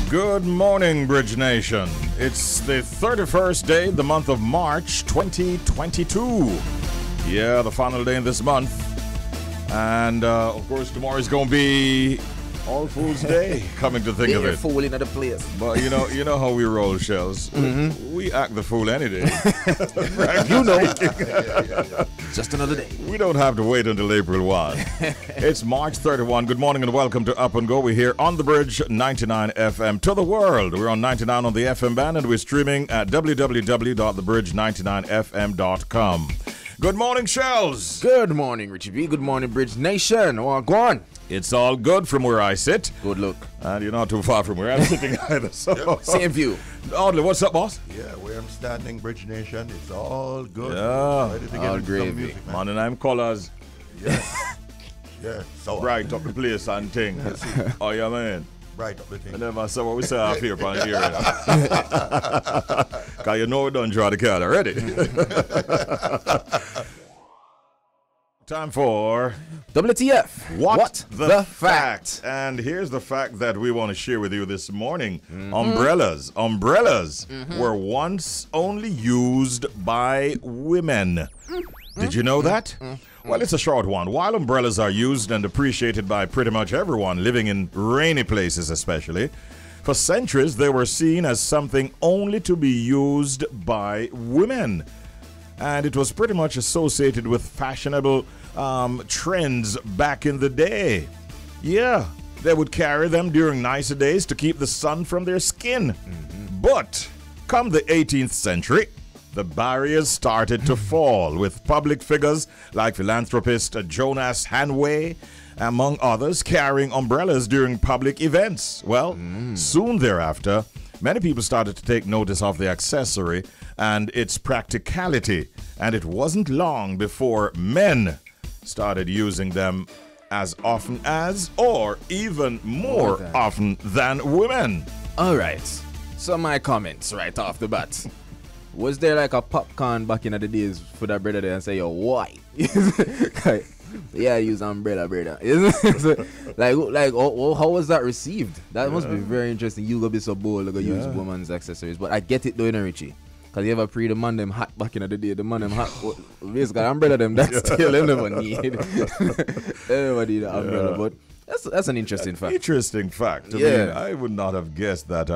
Good morning, Bridge Nation. It's the 31st day, the month of March 2022. Yeah, the final day in this month. And, of course, tomorrow is going to be All Fool's Day, coming to think of it. Fooling at the place. But you know how we roll, Shellz. We act the fool any day. You know. Just another day. We don't have to wait until April 1. It's March 31. Good morning and welcome to Up and Go. We're here on the Bridge 99 FM to the world. We're on 99 on the FM band and we're streaming at www.thebridge99fm.com. Good morning, Shellz. Good morning, Richie B. Good morning, Bridge Nation. Oh, go on. It's all good from where I sit. Good look. And you're not too far from where I'm sitting either. So. Same view. Audley, what's up, boss? Yeah, where I'm standing, Bridge Nation, it's all good. Yeah. Ready to get All into gravy. some music, man. Man, and I'm colors. Yeah. Yeah, so Bright up the place and thing. Oh, yeah, man. bright up the thing. I never saw what we say off here upon here. Because you know we done draw the card already. Time for WTF. What the Fact. And here's the fact that we want to share with you this morning. Umbrellas were once only used by women. Did you know that? Well, it's a short one. While umbrellas are used and appreciated by pretty much everyone living in rainy places especially, for centuries they were seen as something only to be used by women. And it was pretty much associated with fashionable trends back in the day. Yeah, they would carry them during nicer days to keep the sun from their skin. But come the 18th century, the barriers started to fall, with public figures like philanthropist Jonas Hanway, among others, carrying umbrellas during public events. Well, soon thereafter, many people started to take notice of the accessory and its practicality, and it wasn't long before men started using them as often as, or even more often than women. All right. So my comments right off the bat. Was there like a popcorn back in the days for that brother there and say, yo, why? Yeah, I use umbrella, brother. How was that received? That must be very interesting. You go be so bold, like use women's accessories. But I get it though, Richie. Because you ever pre the man them hat back in the day, the man them hat, basically umbrella them, that's still them never need. Everybody need an umbrella, but that's an interesting fact. Interesting fact. I mean, I would not have guessed that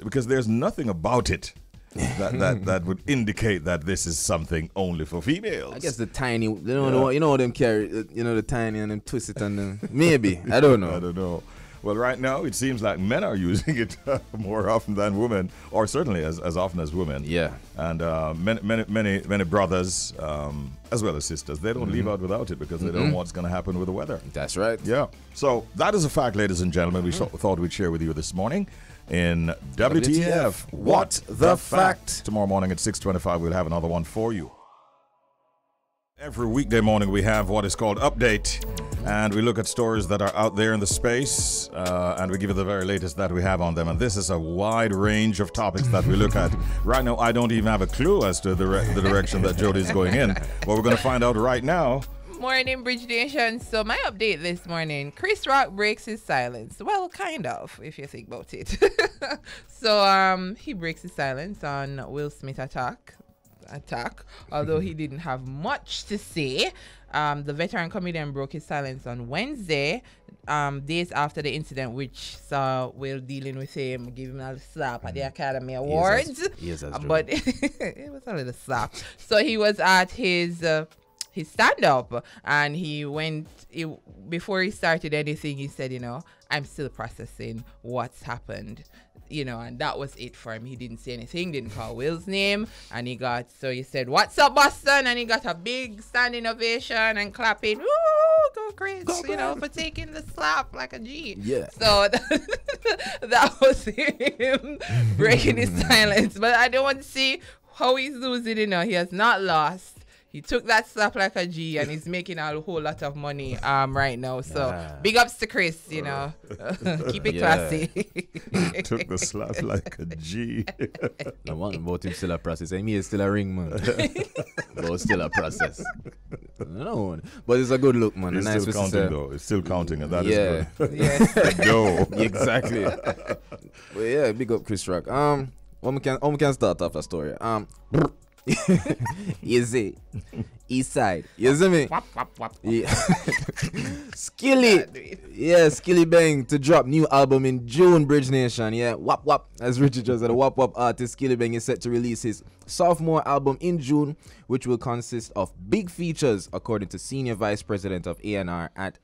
because there's nothing about it that would indicate that this is something only for females. I guess the tiny, they don't know, you know them carry, the tiny and them twist it and them, maybe, I don't know. I don't know. Well, right now it seems like men are using it more often than women, or certainly as often as women. Yeah. And many brothers, as well as sisters, they don't leave out without it because they don't know what's going to happen with the weather. That's right. Yeah. So that is a fact, ladies and gentlemen. We thought we'd share with you this morning in WTF. What the Fact? Tomorrow morning at 6:25, we'll have another one for you. Every weekday morning we have what is called Update, and we look at stories that are out there in the space, and we give you the very latest that we have on them. And this is a wide range of topics that we look at. Right now, I don't even have a clue as to the direction that Jody's going in, but we're going to find out right now. Morning, Bridge Nation. So my update this morning, Chris Rock breaks his silence. Well, kind of, if you think about it. So he breaks his silence on Will Smith attack, although he didn't have much to say. The veteran comedian broke his silence on Wednesday, days after the incident, which saw Will dealing with him, giving him a slap at the Academy Awards. Yes, that's true. But it was a little slap. So he was at his stand-up, and before he started anything, he said, I'm still processing what's happened. And that was it for him. He didn't say anything, didn't call Will's name, and he said, "What's up, Boston?" And he got a big standing ovation and clapping. Woo, go Chris, for taking the slap like a G. Yeah. So that was him breaking his silence. But I don't want to see how he's losing, He has not lost. He took that slap like a G, and he's making a whole lot of money right now. So big ups to Chris, Keep it classy. Took the slap like a G. I want about him still a process. I mean, it's still a ring, man. But still a process. No, but it's a good look, man. It's Nice still to counting, see. though. It's still counting, and that is Yeah. good. Yes. No. Exactly. But yeah, big up Chris Rock. We can start off the story. You see, East Side. You see me? Wap, wap, wap. Yeah. Skilly Bang to drop new album in June, Bridge Nation. Yeah, wap wap. As Richie just said, a wap wap artist Skilly Bang is set to release his sophomore album in June, which will consist of big features, according to Senior Vice President of A&R at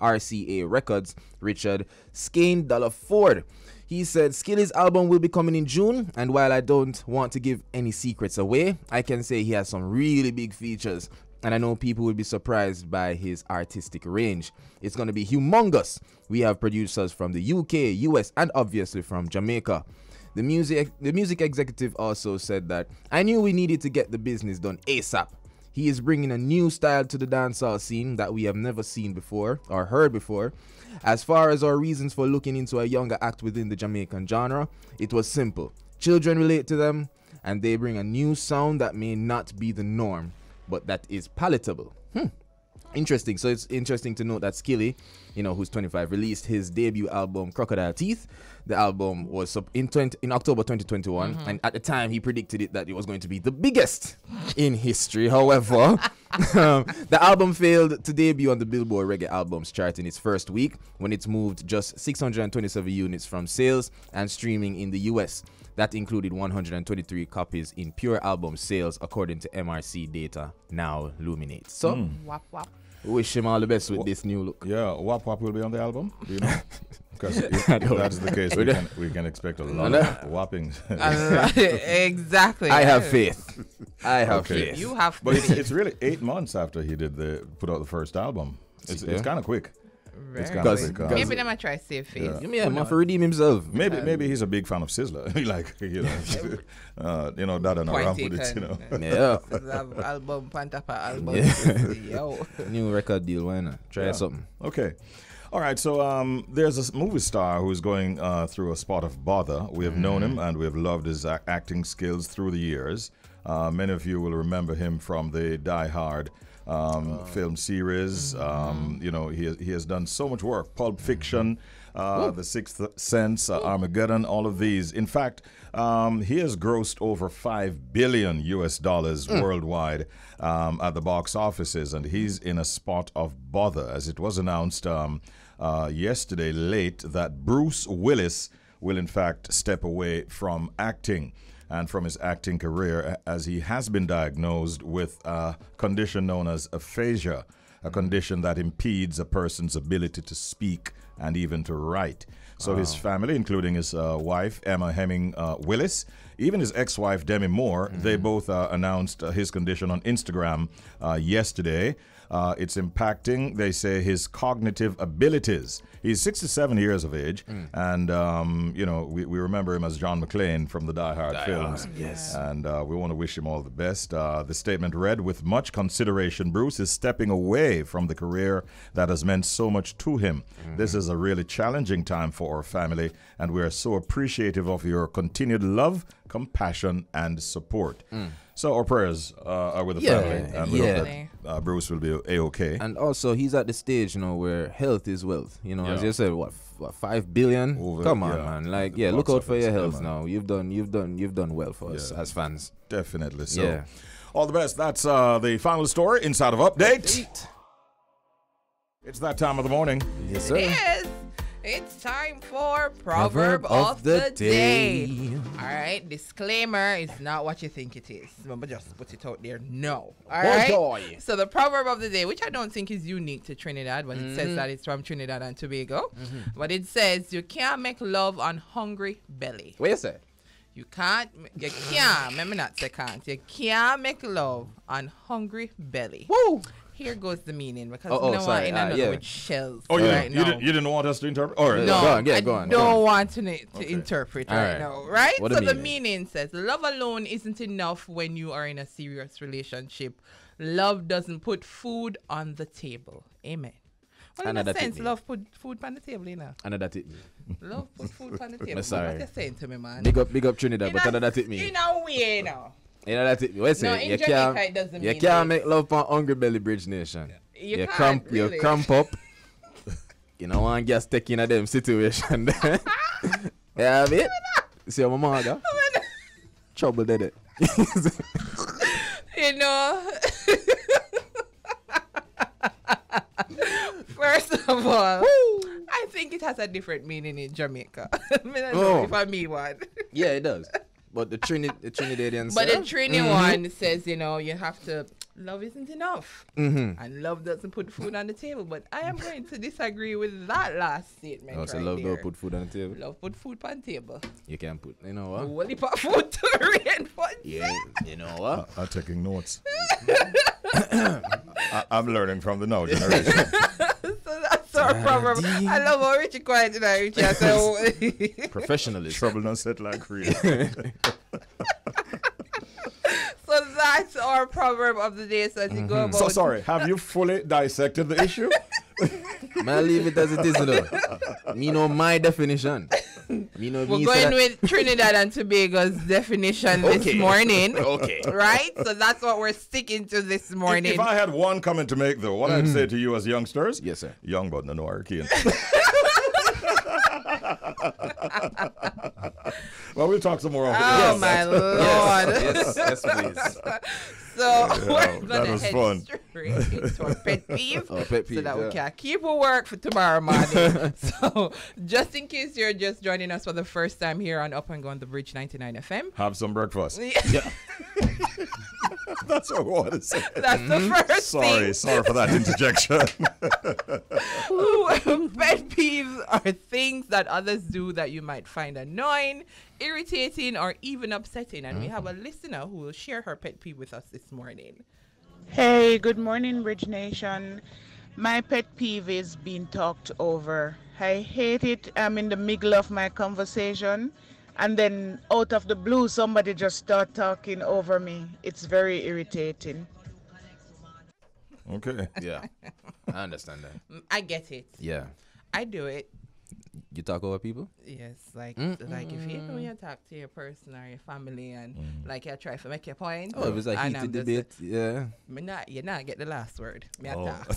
RCA Records, Richard Skane Ford. He said Skilly's album will be coming in June, and while I don't want to give any secrets away, I can say he has some really big features, and I know people will be surprised by his artistic range. It's going to be humongous. We have producers from the UK, US, and obviously from Jamaica. The music executive also said that, I knew we needed to get the business done ASAP. He is bringing a new style to the dancehall scene that we have never seen before or heard before. As far as our reasons for looking into a younger act within the Jamaican genre, it was simple. Children relate to them, and they bring a new sound that may not be the norm, but that is palatable. Interesting. So it's interesting to note that Skilly, who's 25, released his debut album Crocodile Teeth. The album was in October 2021, and at the time he predicted that it was going to be the biggest in history. However, the album failed to debut on the Billboard Reggae Albums chart in its first week, when it's moved just 627 units from sales and streaming in the US. That included 123 copies in pure album sales, according to MRC data now Luminate. So, Wap, wap. wish him all the best with this new look. Yeah, Wap Wap will be on the album, do you know? Because if that's the case, we can expect a lot of whoppings. Exactly. I have faith. I have faith. You have But faith. it's really 8 months after he put out the first album. It's kind of quick. It's kind Because- of quick. because- Maybe them I try to save face. Yeah, man, for redeem himself. Maybe he's a big fan of Sizzler. Dada not around with it, Yeah. Album, Pantapa album. Yeah. Yo. New record deal, why not? Try something. Okay. All right, so there's a movie star who's going through a spot of bother. We have known him and we have loved his acting skills through the years. Many of you will remember him from the Die Hard film series. He has done so much work. Pulp Fiction, The Sixth Sense, Armageddon, all of these. In fact, he has grossed over $5 billion worldwide at the box offices, and he's in a spot of bother, as it was announced yesterday late that Bruce Willis will in fact step away from acting and from his acting career, as he has been diagnosed with a condition known as aphasia, a condition that impedes a person's ability to speak and even to write. So his family, including his wife, Emma Hemming Willis, even his ex-wife, Demi Moore, they both announced his condition on Instagram yesterday. It's impacting, they say, his cognitive abilities. He's 67 years of age, and, we remember him as John McClane from the Die Hard films. Yes. And we want to wish him all the best. The statement read, with much consideration, Bruce is stepping away from the career that has meant so much to him. This is a really challenging time for our family, and we are so appreciative of your continued love, compassion, and support. So our prayers are with the family, and we hope that Bruce will be A-okay. And also, he's at the stage, where health is wealth. As you said, what 5 billion? Come on, man. Look out for your health now. You've done well for us as fans. Definitely. So, all the best. That's the final story inside of Update. It's that time of the morning. Yes, sir. Yes. It's time for Proverb of the Day. All right, disclaimer, it's not what you think it is. Remember, just put it out there. No. All right. So the Proverb of the Day, which I don't think is unique to Trinidad, but it says that it's from Trinidad and Tobago. But it says, you can't make love on hungry belly. What you say? You can't, let me not say can't. You can't make love on hungry belly. Woo! Here goes the meaning, because sorry. in another with Shellz. Oh, right you now. didn't want us to interpret? All right. No, Go on. I don't want to interpret All right right. now, right? What So the the meaning? meaning says, love alone isn't enough when you are in a serious relationship. Love doesn't put food on the table. Amen. Well, in a Another sense, thing. love put food on the table, Another tip. Love put food on the table. Sorry. What you saying to me, man? Big up Trinidad, but another tip me. In a way, now. You know that's it. What's No, it? in You Jamaica, can't, it doesn't you mean can't this. make love on Hungry Belly Bridge Nation. You can't, cramp, really. you cramp up. You know, one gas taking a them situation there. Yeah, I mean, see how my mama got? Trouble did it. You know, first of all, I think it has a different meaning in Jamaica. I mean, I don't know if I mean one. Yeah, it does. But the Trinidadian But the side, Trini one says, you know, you have to, love isn't enough. And love doesn't put food on the table. But I am going to disagree with that last statement. oh, so right love there. don't put food on the table. Love put food on the table. You can put, you know what? Only put food to reinforce. Yeah, you know what? I'm taking notes. I'm learning from the now generation. So that's our proverb. I love how Richie quiet tonight, Richie. I said, Professionalism. Trouble not set like real. so that's our proverb of the day. So as you go about. So sorry, have you fully dissected the issue? Man, leave it as it is, though. Me know my definition. Me know We're me going say that- with Trinidad and Tobago's definition this morning. Okay. Right? So that's what we're sticking to this morning. If I had one comment to make, though, what I'd say to you as youngsters, Yes, sir. young but no hurricane. Well, we'll talk some more over Oh, my Lord. Yes, please. So Yeah, we're that going to was head fun. straight into our pet peeve. Oh, pet So peeve, that we yeah. can keep our work for tomorrow morning. So just in case you're just joining us for the first time here on Up and Go on the Bridge 99 FM. Have some breakfast. Yeah. That's what I want to say. That's the first thing. Sorry for that interjection. Pet peeves are things that others do that you might find annoying, irritating, or even upsetting. And we have a listener who will share her pet peeve with us this morning. Hey, good morning, Bridge Nation. My pet peeve is being talked over. I hate it. I'm in the middle of my conversation, and then out of the blue, somebody just start talking over me. It's very irritating. Okay. Yeah. I understand that. I get it. Yeah. I do it. You talk over people? Yes, like if you know you talk to your person or your family and like you try to make your point. Oh, it was a and heated I'm just debate. Yeah. you not get the last word. Me Oh. attack.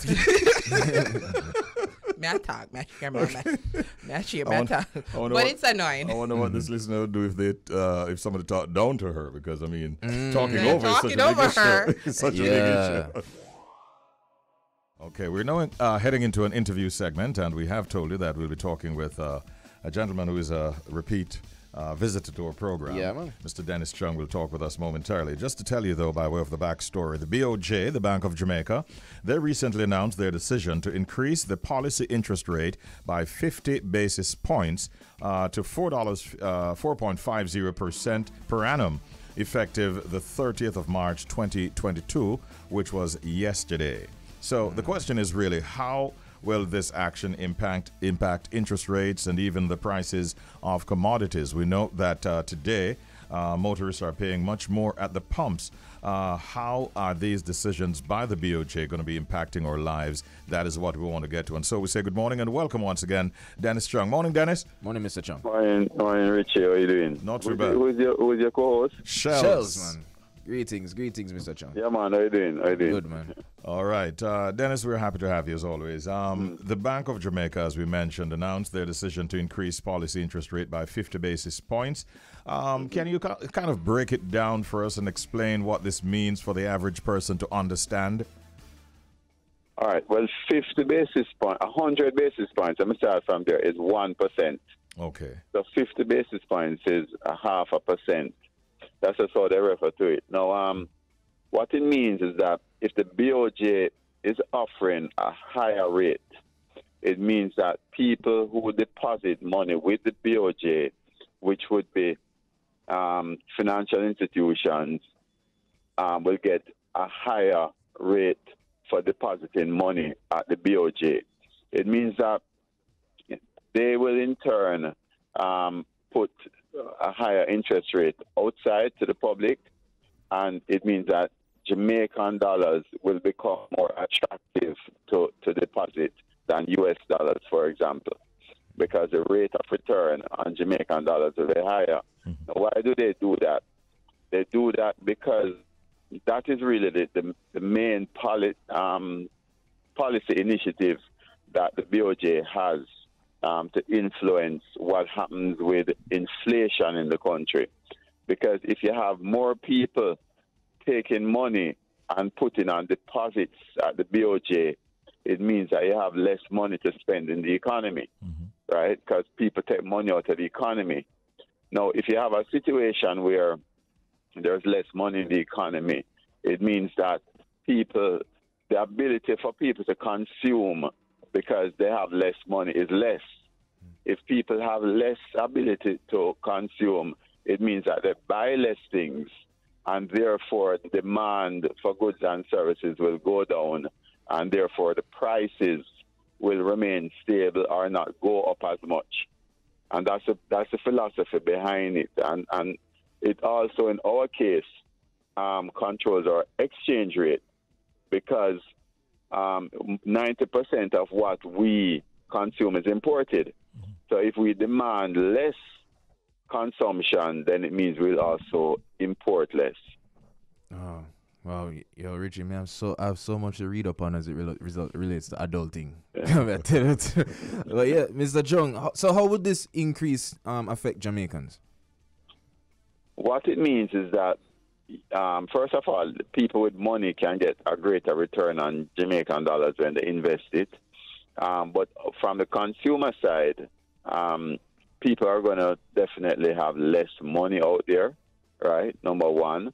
Me attack. Me camera. Me share. Me I wonder- attack. I wonder But what- it's annoying. I wonder what this listener would do if they if somebody talked down to her, because I mean talking Yeah, over is such talking a big over issue. her. It's such a Yeah. big issue. Okay, we're now heading into an interview segment, and we have told you that we'll be talking with a gentleman who is a repeat visitor to our program. Yeah, man. Mr. Dennis Chung will talk with us momentarily. Just to tell you, though, by way of the backstory, the BOJ, the Bank of Jamaica, they recently announced their decision to increase the policy interest rate by 50 basis points to $4.50% per annum, effective the 30th of March 2022, which was yesterday. So the question is really, how will this action impact interest rates and even the prices of commodities? We know that today motorists are paying much more at the pumps. How are these decisions by the BOJ going to be impacting our lives? That is what we want to get to. And so we say good morning and welcome once again, Dennis Chung. Morning, Dennis. Morning, Mr. Chung. Morning, Richie. How you doing? Not too bad. Who's your co-host? Shellz. Man. Greetings, Mr. Chung. Yeah, man. How you doing? Good, man. All right. Dennis, we're happy to have you as always. The Bank of Jamaica, as we mentioned, announced their decision to increase policy interest rate by 50 basis points. Can you kind of break it down for us and explain what this means for the average person to understand? All right. Well, 50 basis points, 100 basis points, let me start from there, is 1%. Okay. So 50 basis points is a 0.5%. That's just how they refer to it. Now, what it means is that if the BOJ is offering a higher rate, it means that people who deposit money with the BOJ, which would be financial institutions, will get a higher rate for depositing money at the BOJ. It means that they will in turn put a higher interest rate outside to the public, and it means that Jamaican dollars will become more attractive to deposit than US dollars, for example, because the rate of return on Jamaican dollars will be higher. Now, why do they do that? They do that because that is really the main policy initiative that the BOJ has to influence what happens with inflation in the country. Because if you have more people taking money and putting on deposits at the BOJ, it means that you have less money to spend in the economy, right? Because people take money out of the economy. Now, if you have a situation where there's less money in the economy, it means that the ability for people to consume because they have less money is less. If people have less ability to consume, it means that they buy less things, and therefore the demand for goods and services will go down, and therefore the prices will remain stable or not go up as much. And that's the philosophy behind it. And it also, in our case, controls our exchange rate, because 90% of what we consume is imported. So if we demand less consumption, then it means we'll also import less. Oh, well, yo, Richie, man, I have so much to read up on as it relates to adulting. But yeah, Mr. Chung, so how would this increase affect Jamaicans? What it means is that, first of all, people with money can get a greater return on Jamaican dollars when they invest it. But from the consumer side, people are going to definitely have less money out there, right? Number one.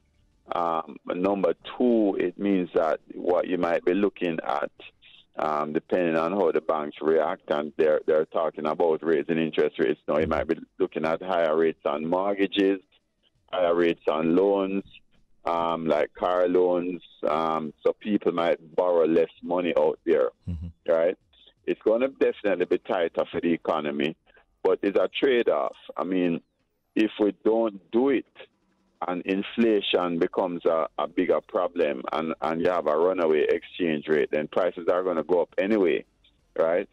Number two, it means that what you might be looking at, depending on how the banks react, and they're talking about raising interest rates now, you might be looking at higher rates on mortgages, higher rates on loans, like car loans, so people might borrow less money out there, right? It's going to definitely be tighter for the economy, but it's a trade-off. I mean, if we don't do it and inflation becomes a bigger problem and you have a runaway exchange rate, then prices are going to go up anyway, right?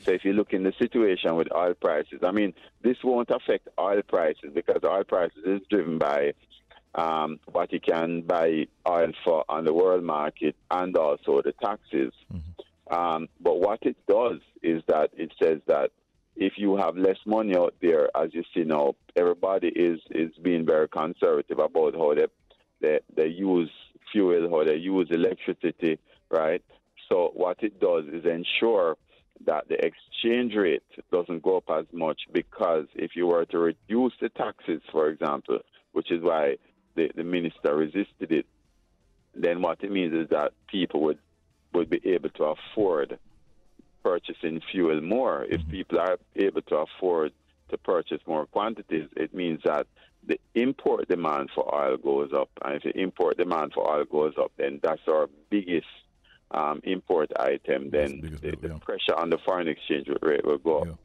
So if you look in the situation with oil prices, I mean, this won't affect oil prices because oil prices is driven by what you can buy oil for on the world market and also the taxes. But what it does is that it says that if you have less money out there, as you see now, everybody is being very conservative about how they use fuel, how they use electricity, right? So what it does is ensure that the exchange rate doesn't go up as much, because if you were to reduce the taxes, for example, which is why the minister resisted it, then what it means is that people would be able to afford purchasing fuel more. If people are able to afford to purchase more quantities, it means that the import demand for oil goes up. And if the import demand for oil goes up, then that's our biggest import item. Then the pressure on the foreign exchange rate will go up.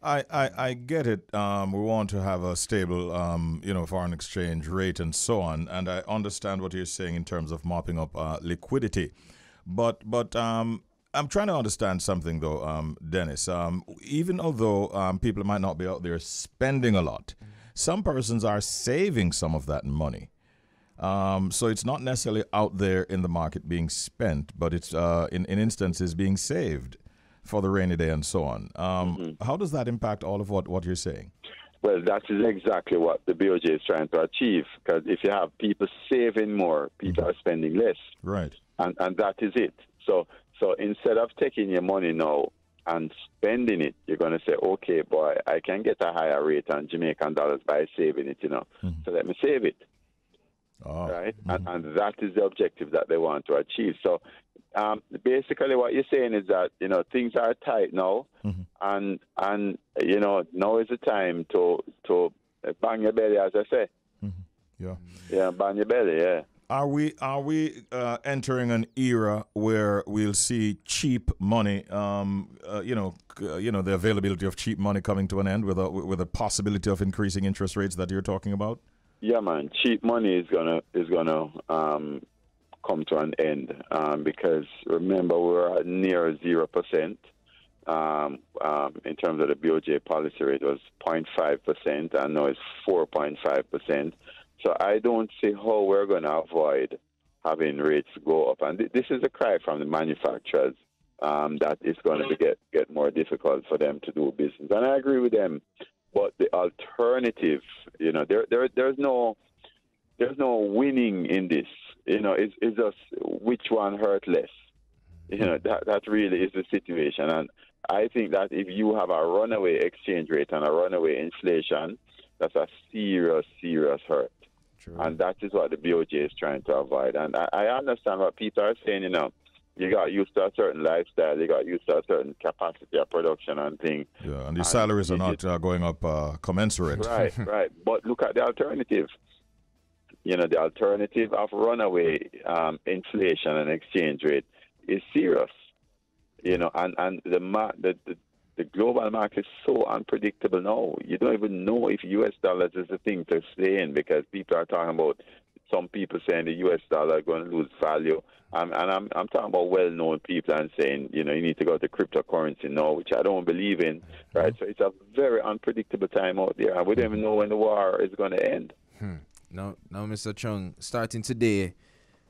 I get it. We want to have a stable, foreign exchange rate and so on. And I understand what you're saying in terms of mopping up liquidity. But I'm trying to understand something, though, Dennis. Even although people might not be out there spending a lot, some persons are saving some of that money. So it's not necessarily out there in the market being spent, but it's in instances being saved for the rainy day and so on. How does that impact all of what you're saying? Well, that is exactly what the BOJ is trying to achieve, because if you have people saving more, people are spending less. Right. And that is it. So instead of taking your money now and spending it, you're going to say, okay, boy, I can get a higher rate on Jamaican dollars by saving it, so let me save it. Right? And that is the objective that they want to achieve. So basically what you're saying is that, things are tight now, and now is the time to bang your belly, as I say. Yeah, bang your belly, yeah. Are we entering an era where we'll see cheap money, the availability of cheap money coming to an end with a possibility of increasing interest rates that you're talking about? Yeah, man. Cheap money is gonna come to an end because remember we're at near 0%. In terms of the BOJ policy rate, it was 0.5%, and now it's 4.5%. So I don't see how we're going to avoid having rates go up. And this is a cry from the manufacturers that it's going to get more difficult for them to do business. And I agree with them. But the alternative, you know, there's no winning in this. You know, it's just which one hurt less. You know, that really is the situation. And I think that if you have a runaway exchange rate and a runaway inflation, that's a serious, serious hurt. True. And that is what the BOJ is trying to avoid. And I understand what people are saying, you know. You got used to a certain lifestyle. You got used to a certain capacity of production and things. Yeah, and the salaries are not going up commensurate. Right. But look at the alternative. You know, the alternative of runaway inflation and exchange rate is serious. You know, and the global market is so unpredictable now. You don't even know if U.S. dollars is the thing to stay in, because people are talking about, some people saying the U.S. dollar is going to lose value. And I'm talking about well-known people and saying, you know, you need to go to cryptocurrency now, which I don't believe in, right? So it's a very unpredictable time out there, and we don't even know when the war is going to end. Now, Mr. Chung, starting today,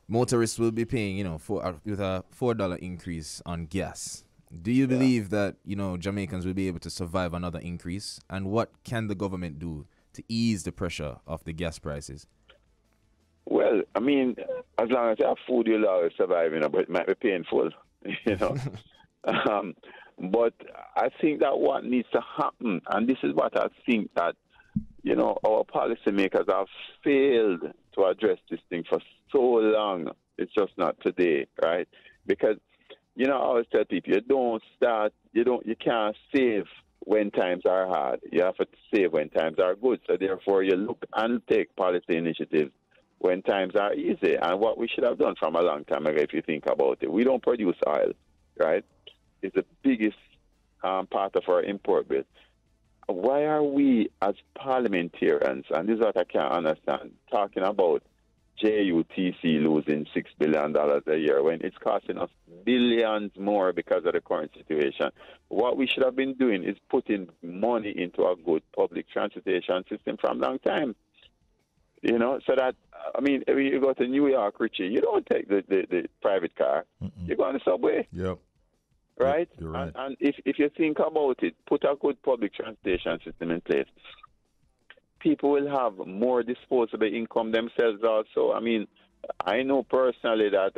motorists will be paying, you know, with a $4 increase on gas. Do you believe that, you know, Jamaicans will be able to survive another increase? And what can the government do to ease the pressure of the gas prices? Well, I mean, as long as you have food, you'll always survive, you know, but it might be painful, you know. But I think that what needs to happen, and this is what I think that, you know, our policymakers have failed to address this thing for so long. It's just not today, right? Because, you know, I always tell people, you can't save when times are hard. You have to save when times are good. So therefore, you look and take policy initiatives when times are easy. And what we should have done from a long time ago, if you think about it, we don't produce oil, right? It's the biggest part of our import bill. Why are we, as parliamentarians, and this is what I can't understand, talking about JUTC losing $6 billion a year when it's costing us billions more because of the current situation? What we should have been doing is putting money into a good public transportation system from a long time. You know, so that, I mean, if you go to New York, Richie, you don't take the private car. You go on the subway. Yep. Right? You're right. And if you think about it, put a good public transportation system in place. People will have more disposable income themselves also. I mean, I know personally that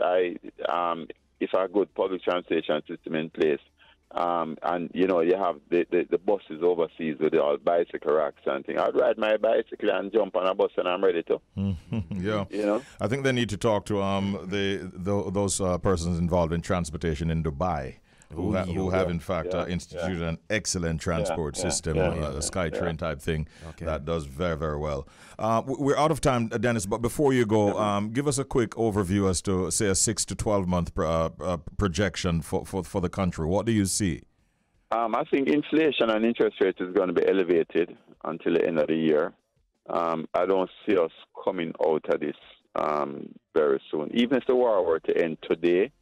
if a good public transportation system in place, and, you know, you have the buses overseas with all bicycle racks and things. I'd ride my bicycle and jump on a bus and I'm ready to. Yeah. You know? I think they need to talk to those persons involved in transportation in Dubai. Who have in fact instituted an excellent transport system, a SkyTrain type thing that does very, very well. We're out of time, Dennis, but before you go, give us a quick overview as to, say, a 6 to 12 month projection for the country. What do you see? I think inflation and interest rates is going to be elevated until the end of the year. I don't see us coming out of this very soon. Even if the war were to end today,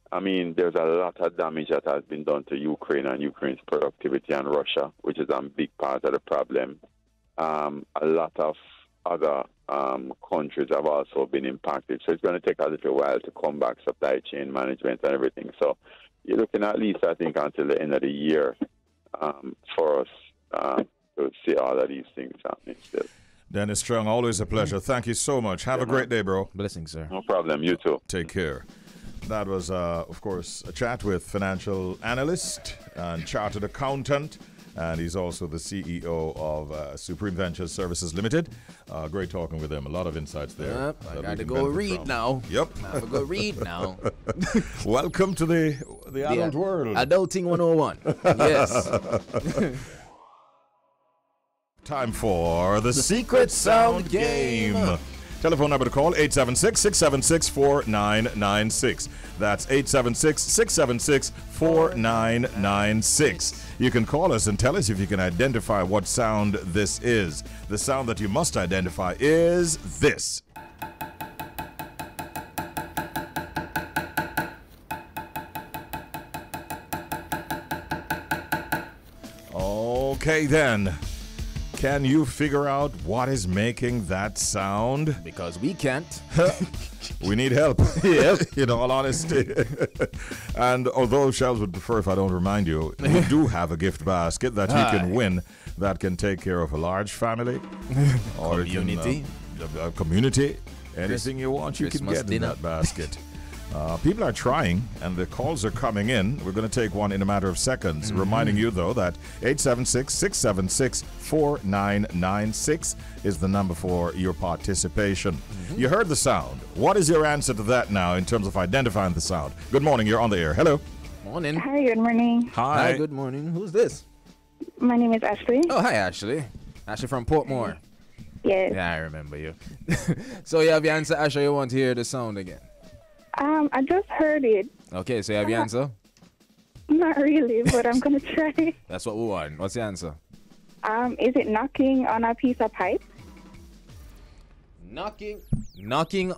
I mean, there's a lot of damage that has been done to Ukraine and Ukraine's productivity, and Russia, which is a big part of the problem. A lot of other countries have also been impacted. So it's going to take a little while to come back, supply chain management and everything. So you're looking at least, I think, until the end of the year for us to see all of these things happening still. Dennis Chung, always a pleasure. Thank you so much. Have a great day, bro. Blessings, sir. No problem. You too. Take care. That was, of course, a chat with financial analyst and chartered accountant, and he's also the CEO of Supreme Ventures Services Limited. Great talking with him. A lot of insights there. Yep, I got to go read now. Yep. I have to go read now. Welcome to the adult world. Adulting 101. Yes. Time for the Secret Sound Game. Telephone number to call, 876-676-4996. That's 876-676-4996. You can call us and tell us if you can identify what sound this is. The sound that you must identify is this. Okay then. Can you figure out what is making that sound? Because we can't. We need help. In all honesty. And although Shellz would prefer if I don't remind you, we do have a gift basket that you can win that can take care of a large family or Community. A community. Anything you want, you can Christmas get dinner. in that basket. People are trying, and the calls are coming in. We're going to take one in a matter of seconds. Reminding you, though, that 876-676-4996 is the number for your participation. You heard the sound. What is your answer to that now in terms of identifying the sound? Good morning. You're on the air. Hello. Morning. Hi, good morning. Hi, good morning. Who's this? My name is Ashley. Oh, hi, Ashley. Ashley from Portmore. Yes. Yeah, I remember you. So you have your answer, Ashley. You want to hear the sound again? I just heard it. Okay, so you have your answer? Not really, but I'm gonna try. That's what we want. What's the answer? Is it knocking on a piece of pipe? Knocking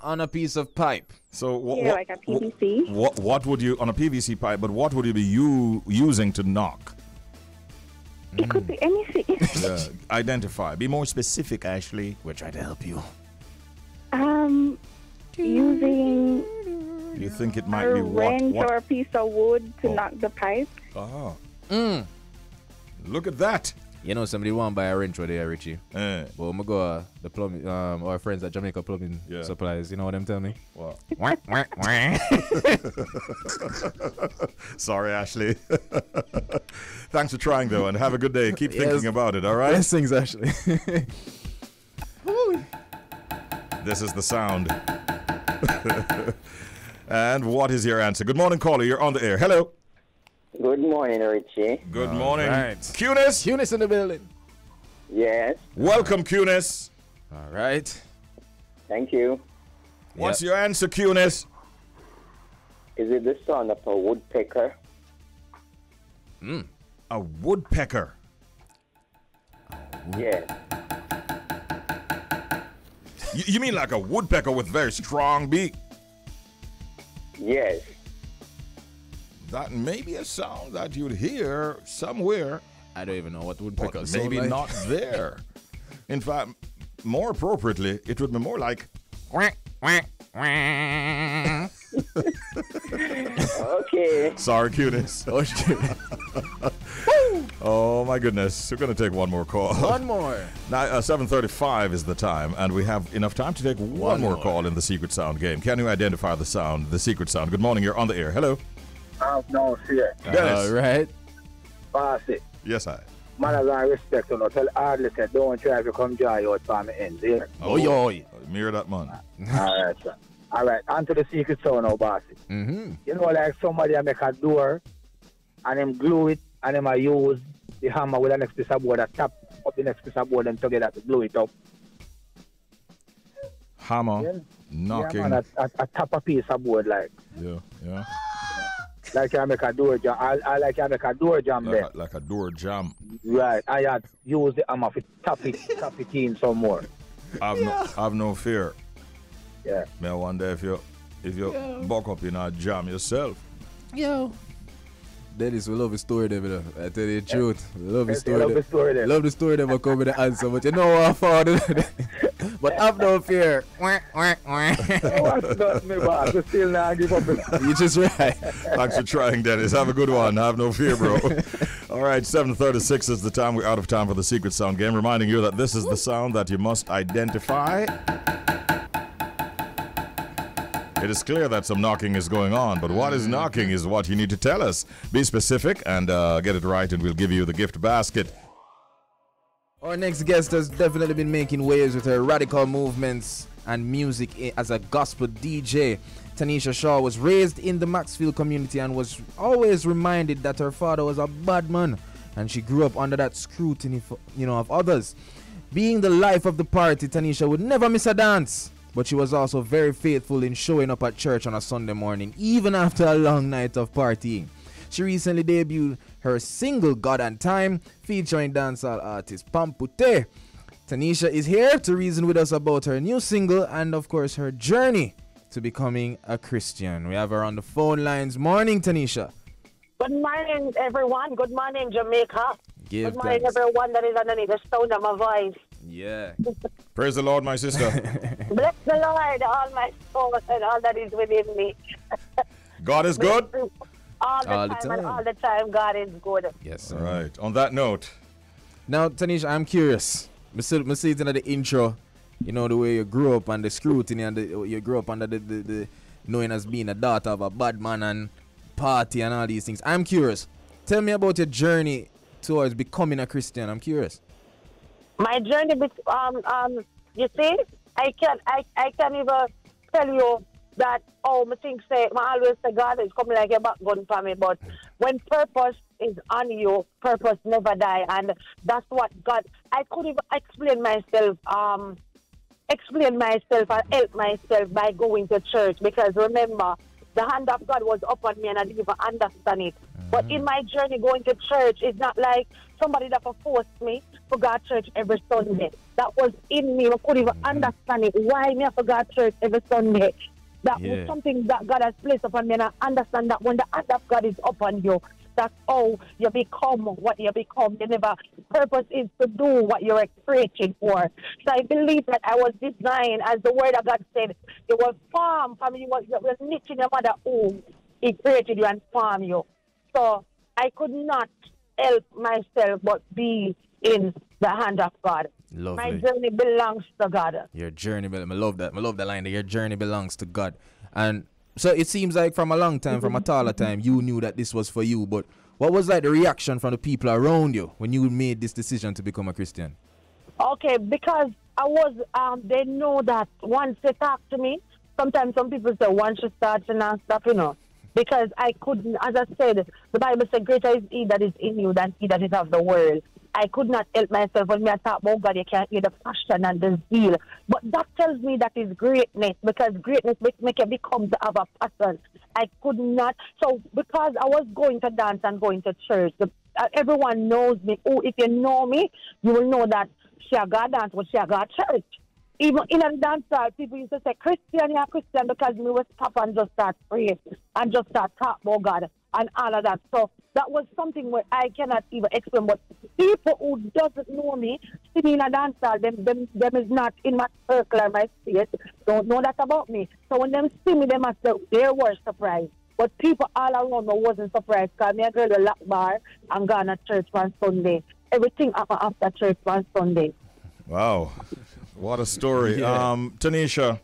on a piece of pipe. So Yeah, like a PVC. What would you, on a PVC pipe, but what would you be using to knock? It could be anything. Identify. Be more specific, Ashley. We're trying to help you. Using You think it a might be wrench what? or a piece of wood to knock the pipe. Oh. Look at that. You know somebody want to buy a wrench right there, Richie. Eh. Well, I'm going to go the plumbing, our friends at Jamaica Plumbing Supplies. You know what them tell me? What? Sorry, Ashley. Thanks for trying, though, and have a good day. Keep thinking about it, all right? Blessings, Ashley. This is the sound. And what is your answer? Good morning, caller. You're on the air. Hello. Good morning, Richie. Good morning. right. Cunis. Eunice in the building. Yes, Welcome, Cunis. All right. thank you. What's your answer, Cunis? Is it the sound of a woodpecker? A woodpecker. Yes. You mean like a woodpecker with very strong beak? Yes. That may be a sound that you'd hear somewhere, I don't even know what but woodpecker maybe not there. In fact, more appropriately, it would be more like Okay. sorry, Cunis. Oh, shit. Oh my goodness. We're gonna take one more call. One more. Now 7:35 is the time, and we have enough time to take one more call in the secret sound game. Can you identify the sound, the secret sound? Good morning. You're on the air. Hello. No fear. Dennis. All right. Bossy. Yes, I. Manners and respect, you know. Tell hardly say, don't try to come dry out for me ends here. Oh, yo. Mirror that man. All right, sir. All right, on to the secret sound now, bossy. Mm-hmm. You know, like somebody a make a door, and him glue it, and him a use the hammer with the next piece of board, and tap up the next piece of board, and together to glue it up. Hammer, Yeah. knocking. Yeah, man, a tap a piece of board, like. Yeah. Like I make a door jam. I like I make a door jam there. Like a door jam. Right. I had use the hammer to tap it in some more. Have no fear. Yeah. Man, one day if you buck up in a jam yourself. Yo. Dennis, we love the story there, you know. I tell you the truth. We love the Yes, story. love the story there. Love the story there, but come with the answer. But you know what I found it. But have no fear. What's not me, boss? We still not give up. You just right. Thanks for trying, Dennis. Have a good one. Have no fear, bro. All right, 7:36 is the time. We're out of time for the secret sound game. Reminding you that this is the sound that you must identify. It is clear that some knocking is going on, but what is knocking is what you need to tell us. Be specific and get it right, and we'll give you the gift basket. Our next guest has definitely been making waves with her radical movements and music as a gospel DJ. Tanisha Shaw was raised in the Maxfield community and was always reminded that her father was a bad man, and she grew up under that scrutiny of others. Being the life of the party, Tanisha would never miss a dance, but she was also very faithful in showing up at church on a Sunday morning, even after a long night of partying. She recently debuted her single God and Time, featuring dancehall artist Pampute. Tanisha is here to reason with us about her new single and, of course, her journey to becoming a Christian. We have her on the phone lines. Morning, Tanisha. Good morning, everyone. Good morning, Jamaica. Give Good morning, thanks. everyone that is underneath the sound of my voice. Yeah. Praise the Lord, my sister. Bless the Lord, all my soul and all that is within me. God is good. All the time and all the time, God is good. Yes. All right. On that note. Now, Tanisha, I'm curious. I see it in the intro. You know, the way you grew up and the scrutiny and you grew up under the knowing as being a daughter of a bad man and party and all these things. I'm curious. Tell me about your journey towards becoming a Christian. I'm curious. My journey, you see, I can't even tell you that, my thing say, I always say God is coming like a backgun for me, but when purpose is on you, purpose never die, and that's what God, I could even explain myself and help myself by going to church, because remember, the hand of God was upon me and I didn't even understand it. But in my journey going to church, it's not like somebody that forced me to go to church every Sunday. That was in me. I couldn't even understand it. Why me have to go to church every Sunday? That was something that God has placed upon me, and I understand that when the hand of God is upon you, that's how you become what you become. You never, purpose is to do what you're created for. So I believe that I was designed, as the word of God said, you were formed from you were knit in your mother womb. He created you and formed you. So I could not help myself but be in the hand of God. Lovely. My journey belongs to God. Your journey, I love that. I love that line there. Your journey belongs to God. And so it seems like from a long time, from a taller time, you knew that this was for you. But what was like the reaction from the people around you when you made this decision to become a Christian? Okay, because I was, they know that once they talk to me, sometimes some people say once you start and stuff, because I couldn't, as I said, the Bible said, greater is he that is in you than he that is of the world. I could not help myself when I talk about God. You can't hear the passion and the zeal. But that tells me that is greatness, because greatness make you become to have a passion. I could not. So because I was going to dance and going to church, everyone knows me. Oh, if you know me, you will know that she a God dance, but she a God church. Even in a dance hall, people used to say, Christian, you're Christian, because me was stop and just start praying and just start talking about God and all of that. So that was something where I cannot even explain. But people who doesn't know me, see me in a dance hall, them is not in my circle or my space, don't know that about me. So when them see me, they were surprised. But people all around me wasn't surprised, because me a girl with lock bar and gone to church on Sunday. Everything happened after church on Sunday. Wow. What a story. Tanisha,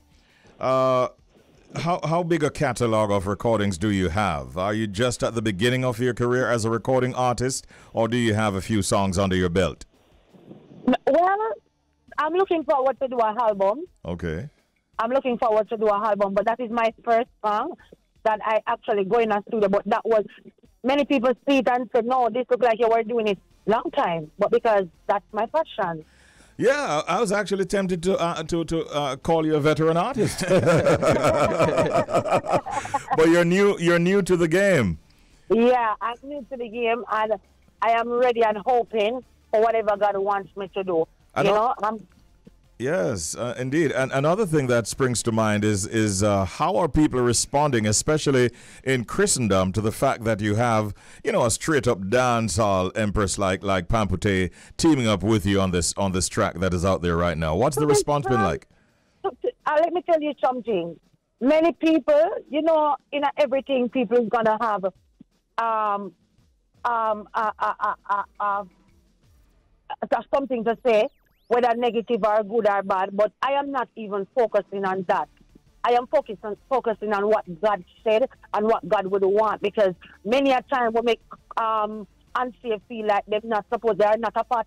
how big a catalog of recordings do you have? Are you just at the beginning of your career as a recording artist, or do you have a few songs under your belt? Well, I'm looking forward to do an album. Okay. I'm looking forward to do an album, but that is my first song that I actually go in a studio. But that was, many people see it and say, no, this looks like you were doing it long time, but because that's my passion. Yeah, I was actually tempted to call you a veteran artist, but you're new to the game. Yeah, I'm new to the game, and I am ready and hoping for whatever God wants me to do. Yes, indeed. And another thing that springs to mind is how are people responding, especially in Christendom, to the fact that you have, a straight-up dancehall empress like Pampute teaming up with you on this track that is out there right now. What's the response been like? Let me tell you something. Many people, in everything, people is gonna have something to say, whether negative or good or bad, but I am not even focusing on that. I am focusing on what God said and what God would want, because many a time we make unsafe feel like they are not a part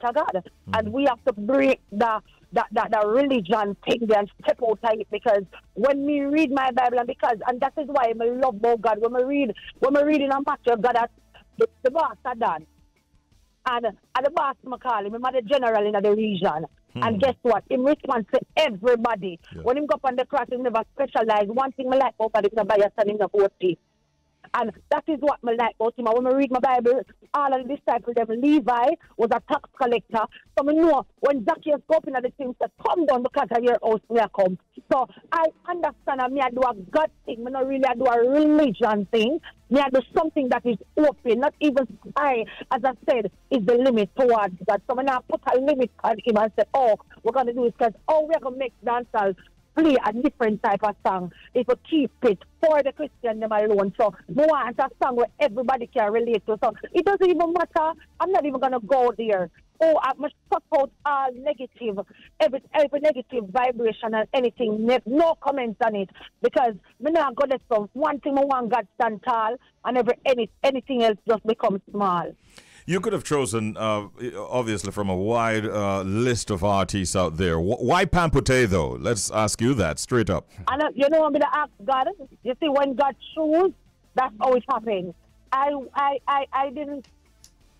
of God. Mm-hmm. And we have to break the religion thing there and step out of it, because when we read my Bible, and that is why I love about God, when we read in a matter, God has the boss are done. And the boss, I call him, I'm the general in the region. And guess what? In response to everybody. Yeah. When he go up on the cross, he never specialize. One thing I like about it, nobody has him the 40. And that is what I like about him. When I read my Bible, all of the disciples, them, Levi was a tax collector. So I know when Zacchaeus go up in the thing, said, come down because of your house, me I come. So I understand that me I do a God thing. Me not really I do a religion thing. Me I do something that is open, not even I, as I said, is the limit towards that. So when I put a limit on him and say, oh, we're going to do this because, oh, we're going to make dancers play a different type of song. If we keep it for the Christian them alone. So we want a song where everybody can relate to. So it doesn't even matter. I'm not even gonna go there. Oh, I must cut out all negative, every negative vibration and anything. No comments on it. Because me not go there. So one thing I want God stand tall and anything else just becomes small. You could have chosen, obviously, from a wide list of artists out there. Why Pampute, though? Let's ask you that straight up. And you know, I'm going to ask God. You see, when God chooses, that's how it happens. I didn't.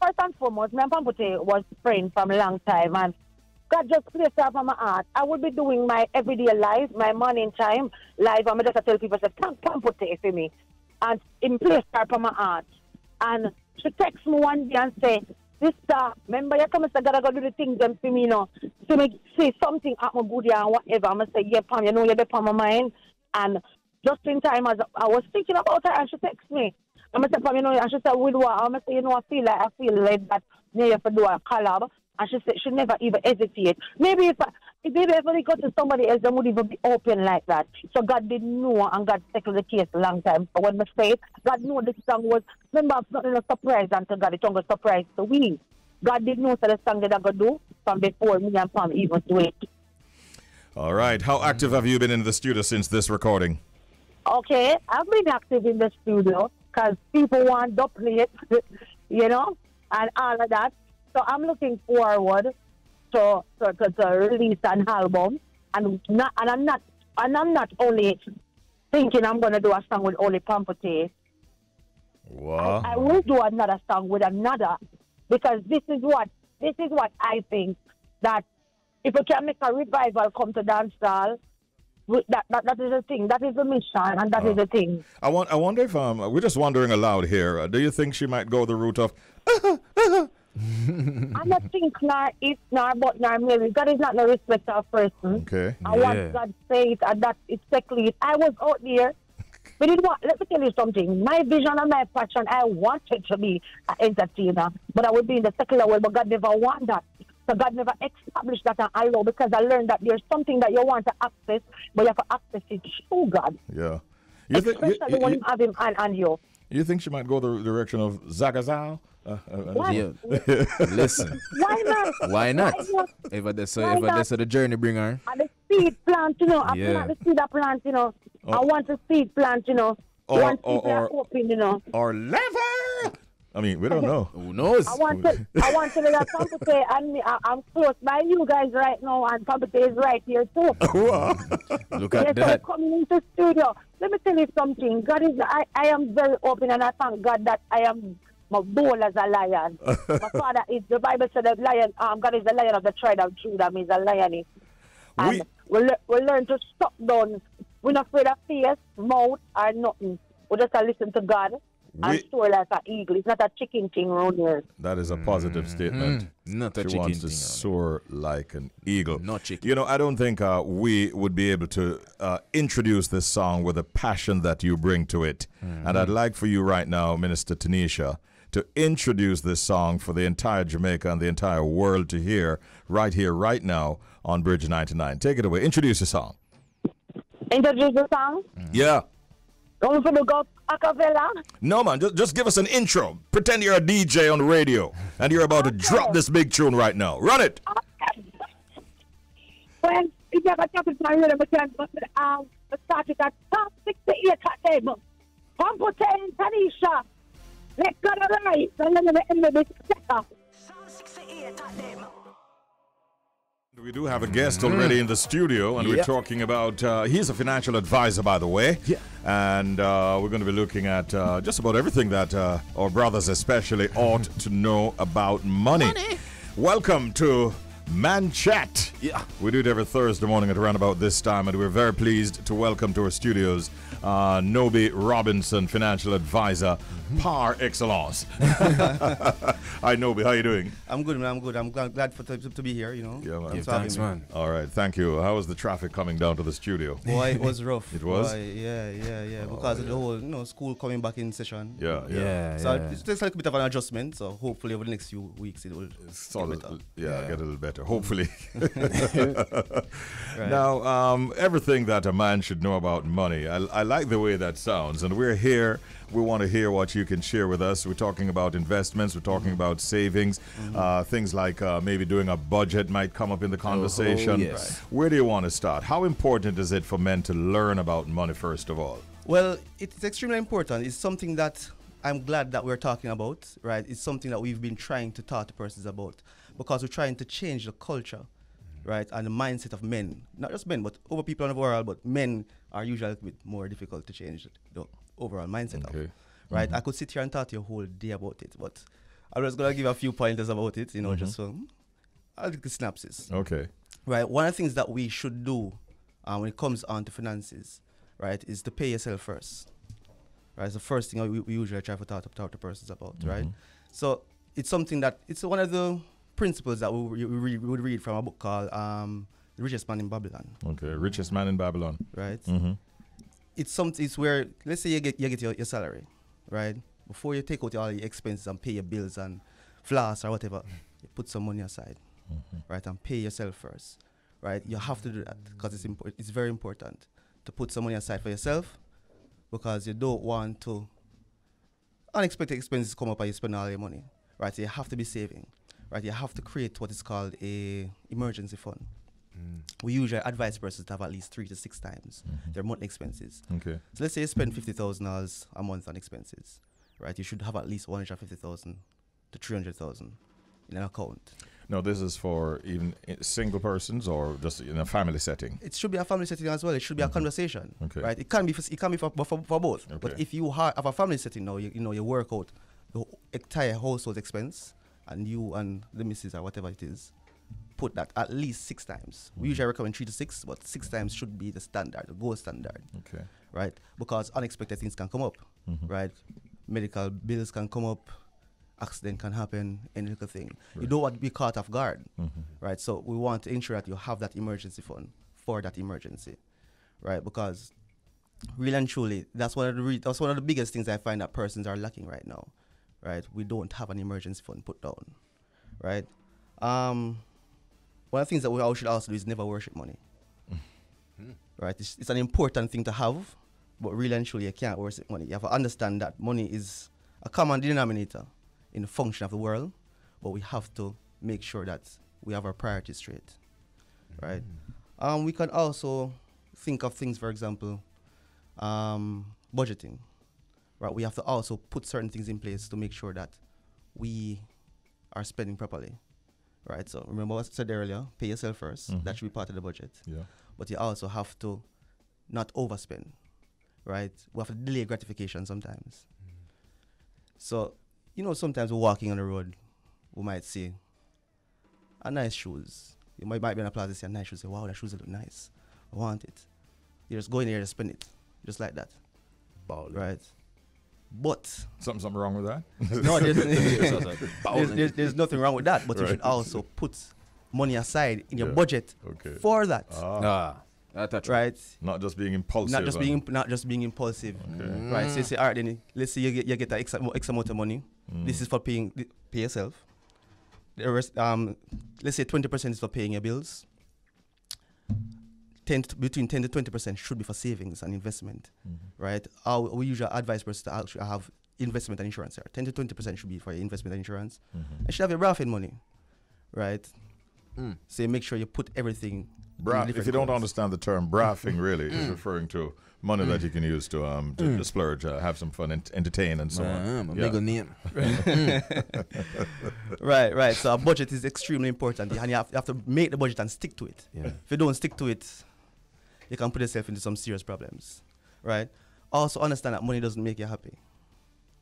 First and foremost, me and Pampute was friends from a long time, and God just placed her on my heart. I would be doing my everyday life, my morning time live, and I just tell people, say, thank Pampute for me. And in placed her on my heart. And she texts me one day and say, sister, remember you come and say, God, I got to do the things them for me, you know. So me say something at my good and whatever. I'm going to say, yeah, Pam, you know you're there on my mind. And just in time, as I was thinking about her, and she texts me. I'm going to say, Pam, you know, and she said, with what? I'm going to say, you know, I feel like that me have to do a collab. And she said she never even hesitate. Maybe if I go to somebody else, they would even be open like that. So God didn't know, and God settled the case a long time. So when I say it, God knew this song was, remember, it's not a surprise until God, it's not a surprise to we. God didn't know that the song that I could do from before me and Pam even do it. All right. How active have you been in the studio since this recording? Okay, I've been active in the studio because people want to play it, you know, and all of that. So I'm looking forward to release an album, and I'm not only thinking I'm gonna do a song with only Pampute. Wow. I will do another song with another, because this is what I think, that if we can make a revival come to dancehall, that is the thing. That is the mission, and that is the thing. I wonder if we're just wondering aloud here. Do you think she might go the route of? I don't think nor if nor but nor maybe. God is not no respecter of person. Okay. I want God say it, and that it's exactly it. I was out there. But let me tell you something. My vision and my passion, I wanted to be an entertainer, but I would be in the secular world, but God never want that. So God never established that and allow, because I learned that there's something that you want to access, but you have to access it through God. Yeah. Especially when you have him and you. You think she might go the direction of Zagazao? Yeah. Listen. Why not? Why not? If that's the journey bring her. And the seed plant, you know. I plant the seed plant, you know. I want the seed plant, you know. Or open, you know. Or lever. I mean, we don't know. Who knows? I want to let Pampute, and I'm close by you guys right now, and Pampute is right here too. Look at that. So coming into studio. Let me tell you something. God is. I am very open, and I thank God that I am bold as a lion. My father is. The Bible said that lion. God is the lion of the tribe of Judah. Means a lioness. And we learn to stop down. We're not afraid of face, mouth, or nothing. We just listen to God. And soar like an eagle. It's not a chicken thing around here. That is a positive statement. Not a she chicken wants thing. to soar like an eagle. Not chicken. You know, I don't think we would be able to introduce this song with the passion that you bring to it. And I'd like for you right now, Minister Tanisha, to introduce this song for the entire Jamaica and the entire world to hear right here, right now on Bridge 99. Take it away. Introduce the song. Introduce the song? Yeah. Don't for the go acapella? No, man, just give us an intro. Pretend you're a DJ on the radio and you're about to drop this big tune right now. Run it. Well, if you have a topic, I really can start it at top 68 at table. Pampute and Tanisha. Let's go to right. And then we end this sector. We do have a guest already in the studio, and we're talking about, he's a financial advisor, by the way. Yeah. And we're going to be looking at just about everything that our brothers especially ought to know about money. Welcome to Man Chat. Yeah. We do it every Thursday morning at around about this time, and we're very pleased to welcome to our studios Nobi Robinson, financial advisor, par excellence. Hi, Nobi. How you doing? I'm good, man. I'm good. I'm glad to be here, you know. Yeah, man. Thanks, man. All right. Thank you. How was the traffic coming down to the studio? Boy, it was rough. It was? Boy, yeah. Because of the whole, school coming back in session. Yeah. So it's just like a bit of an adjustment. So hopefully over the next few weeks it will get better. Get a little better. Hopefully. Right. Now, everything that a man should know about money. I like the way that sounds, and we're here. We want to hear what you can share with us. We're talking about investments. We're talking about savings. Things like maybe doing a budget might come up in the conversation. Yes. Where do you want to start? How important is it for men to learn about money, first of all? Well, it's extremely important. It's something that I'm glad that we're talking about, right? It's something that we've been trying to talk to persons about because we're trying to change the culture, right? And the mindset of men. Not just men, but other people in the world, but men are usually a bit more difficult to change the overall mindset of, right? I could sit here and talk to you a whole day about it, but I'm just going to give a few pointers about it, just so I'll give a synopsis. Okay. Right, one of the things that we should do when it comes on to finances, right, is to pay yourself first. Right, it's the first thing we usually try to talk to persons about, right? So it's something that, it's one of the principles that we would read from a book called The Richest Man in Babylon. Okay, Richest Man in Babylon. Right? It's where, let's say you get your salary, right? Before you take out all your expenses and pay your bills and floss or whatever, you put some money aside, right, and pay yourself first, right? You have to do that because it's very important to put some money aside for yourself because you don't want to unexpected expenses come up and you spend all your money, right? So you have to be saving, right? You have to create what is called a emergency fund. We usually advise persons to have at least 3 to 6 times their monthly expenses. Okay. So let's say you spend $50,000 a month on expenses, right? You should have at least 150,000 to 300,000 in an account. Now, this is for even single persons or just in a family setting? It should be a family setting as well. It should be a conversation, Okay. right? It can be for both. Okay. But if you have a family setting now, you work out the entire household expense, and you and the missus or whatever it is, put that at least 6 times. We usually recommend 3 to 6, but 6 times should be the standard, the gold standard. Okay. Right? Because unexpected things can come up, right? Medical bills can come up, accident can happen, any little thing. Right. You don't want to be caught off guard, right? So we want to ensure that you have that emergency fund for that emergency, right? Because really and truly, that's one of the biggest things I find that persons are lacking right now, right? We don't have an emergency fund put down, right? One of the things that we all should also do is never worship money, right? It's an important thing to have, but really and truly, you can't worship money. You have to understand that money is a common denominator in the function of the world, but we have to make sure that we have our priorities straight, right? We can also think of things, for example, budgeting, right? We have to also put certain things in place to make sure that we are spending properly, right? So remember what I said earlier, pay yourself first. That should be part of the budget. Yeah. But you also have to not overspend, right? We have to delay gratification sometimes. So, sometimes we're walking on the road, we might see a nice shoes. You might be in a plaza, see a nice shoes, say, wow, that shoes look nice. I want it. You just go in there and spend it, just like that. Ball. Right? But something wrong with that? No, there's nothing wrong with that. But you should also put money aside in your budget for that. That's right. Not just being impulsive. Not just being impulsive. Okay. Right. So you say, all right, then let's say you get that X amount of money. This is for pay yourself. The rest, let's say 20% is for paying your bills. Between 10 to 20% should be for savings and investment, right? We usually advise persons to actually have investment and insurance here. 10 to 20% should be for your investment and insurance. And should have your BRAF money, right? So you make sure you put everything. If you don't understand the term, braffing really is referring to money that you can use to splurge, have some fun, entertain, and so on. Mega name. Right. So a budget is extremely important, and you have to make the budget and stick to it. Yeah. If you don't stick to it, you can put yourself into some serious problems, right? Also understand that money doesn't make you happy,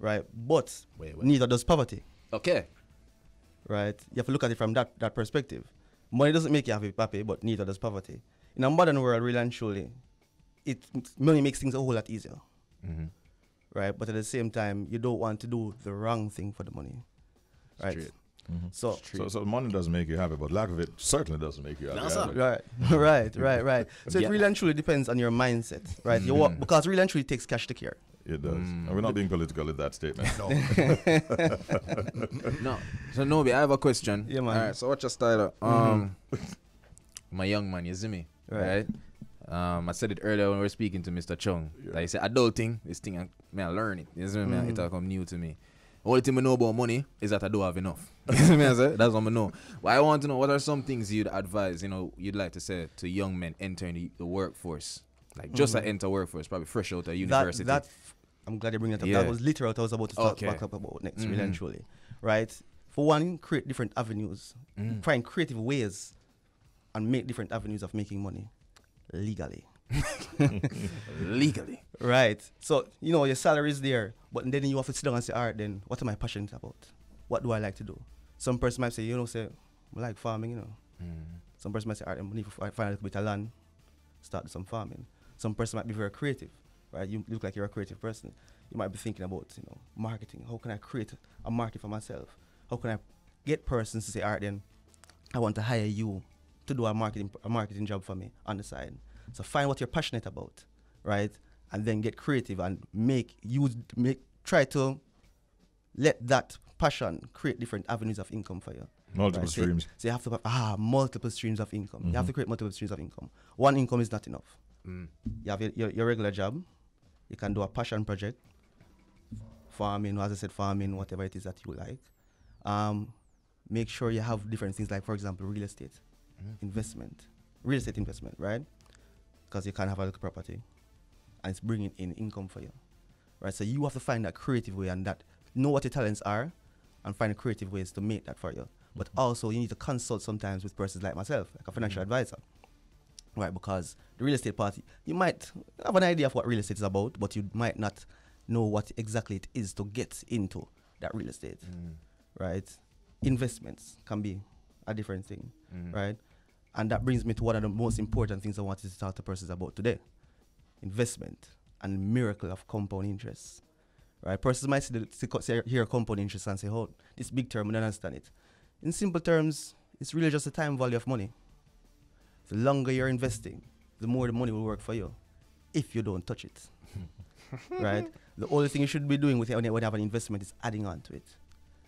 right? But neither does poverty. Okay. Right? You have to look at it from that perspective. Money doesn't make you happy, but neither does poverty. In a modern world, really and truly, money makes things a whole lot easier. Right? But at the same time, you don't want to do the wrong thing for the money. Right? Straight. So money doesn't make you happy, but lack of it certainly doesn't make you happy. Right. So it really and truly depends on your mindset, right? Because really and truly takes cash to care. It does. And we're not being political in that statement. No. No. So Nobi, I have a question. Yeah, man. All right. So what's your style? My young man, you see me, right? I said it earlier when we were speaking to Mr. Chung. Like he said, adulting, this thing, I learn it. You see me? It come new to me. Only thing I know about money is that I don't have enough. You see me? That's what I know. But I want to know, what are some things you'd advise, you'd like to say to young men entering the workforce? Like just to enter workforce, probably fresh out of university. I'm glad you bring it up. That was literally what I was about to talk back up about next, really and truly. Right? For one, create different avenues. Find creative ways and make different avenues of making money legally. Legally. Right. So, your salary is there, but then you have to sit down and say, all right, then what am I passionate about? What do I like to do? Some person might say, I like farming, Some person might say, all right, I need to find a little bit of land, start some farming. Some person might be very creative, right? You look like you're a creative person. You might be thinking about, marketing. How can I create a market for myself? How can I get persons to say, all right, then I want to hire you to do a marketing job for me on the side. So find what you're passionate about, right? And then get creative and try to let that passion create different avenues of income for you. Multiple streams. So you have to have multiple streams of income. You have to create multiple streams of income. One income is not enough. You have your regular job. You can do a passion project. Farming, as I said, whatever it is that you like. Make sure you have different things like, for example, real estate investment. Real estate investment, right? Because you can't have a little property and it's bringing in income for you, right? So you have to find that creative way and know what your talents are and find creative ways to make that for you. But also you need to consult sometimes with persons like myself, like a financial advisor, right? Because the real estate part, you might have an idea of what real estate is about, but you might not know what exactly it is to get into that real estate, right? Investments can be a different thing, right? And that brings me to one of the most important things I wanted to talk to persons about today. Investment and miracle of compound interest. Right? Persons might hear compound interest and say, oh, this big term, I don't understand it. In simple terms, it's really just the time value of money. The longer you're investing, the more the money will work for you if you don't touch it. Right? The only thing you should be doing when you have an investment is adding on to it.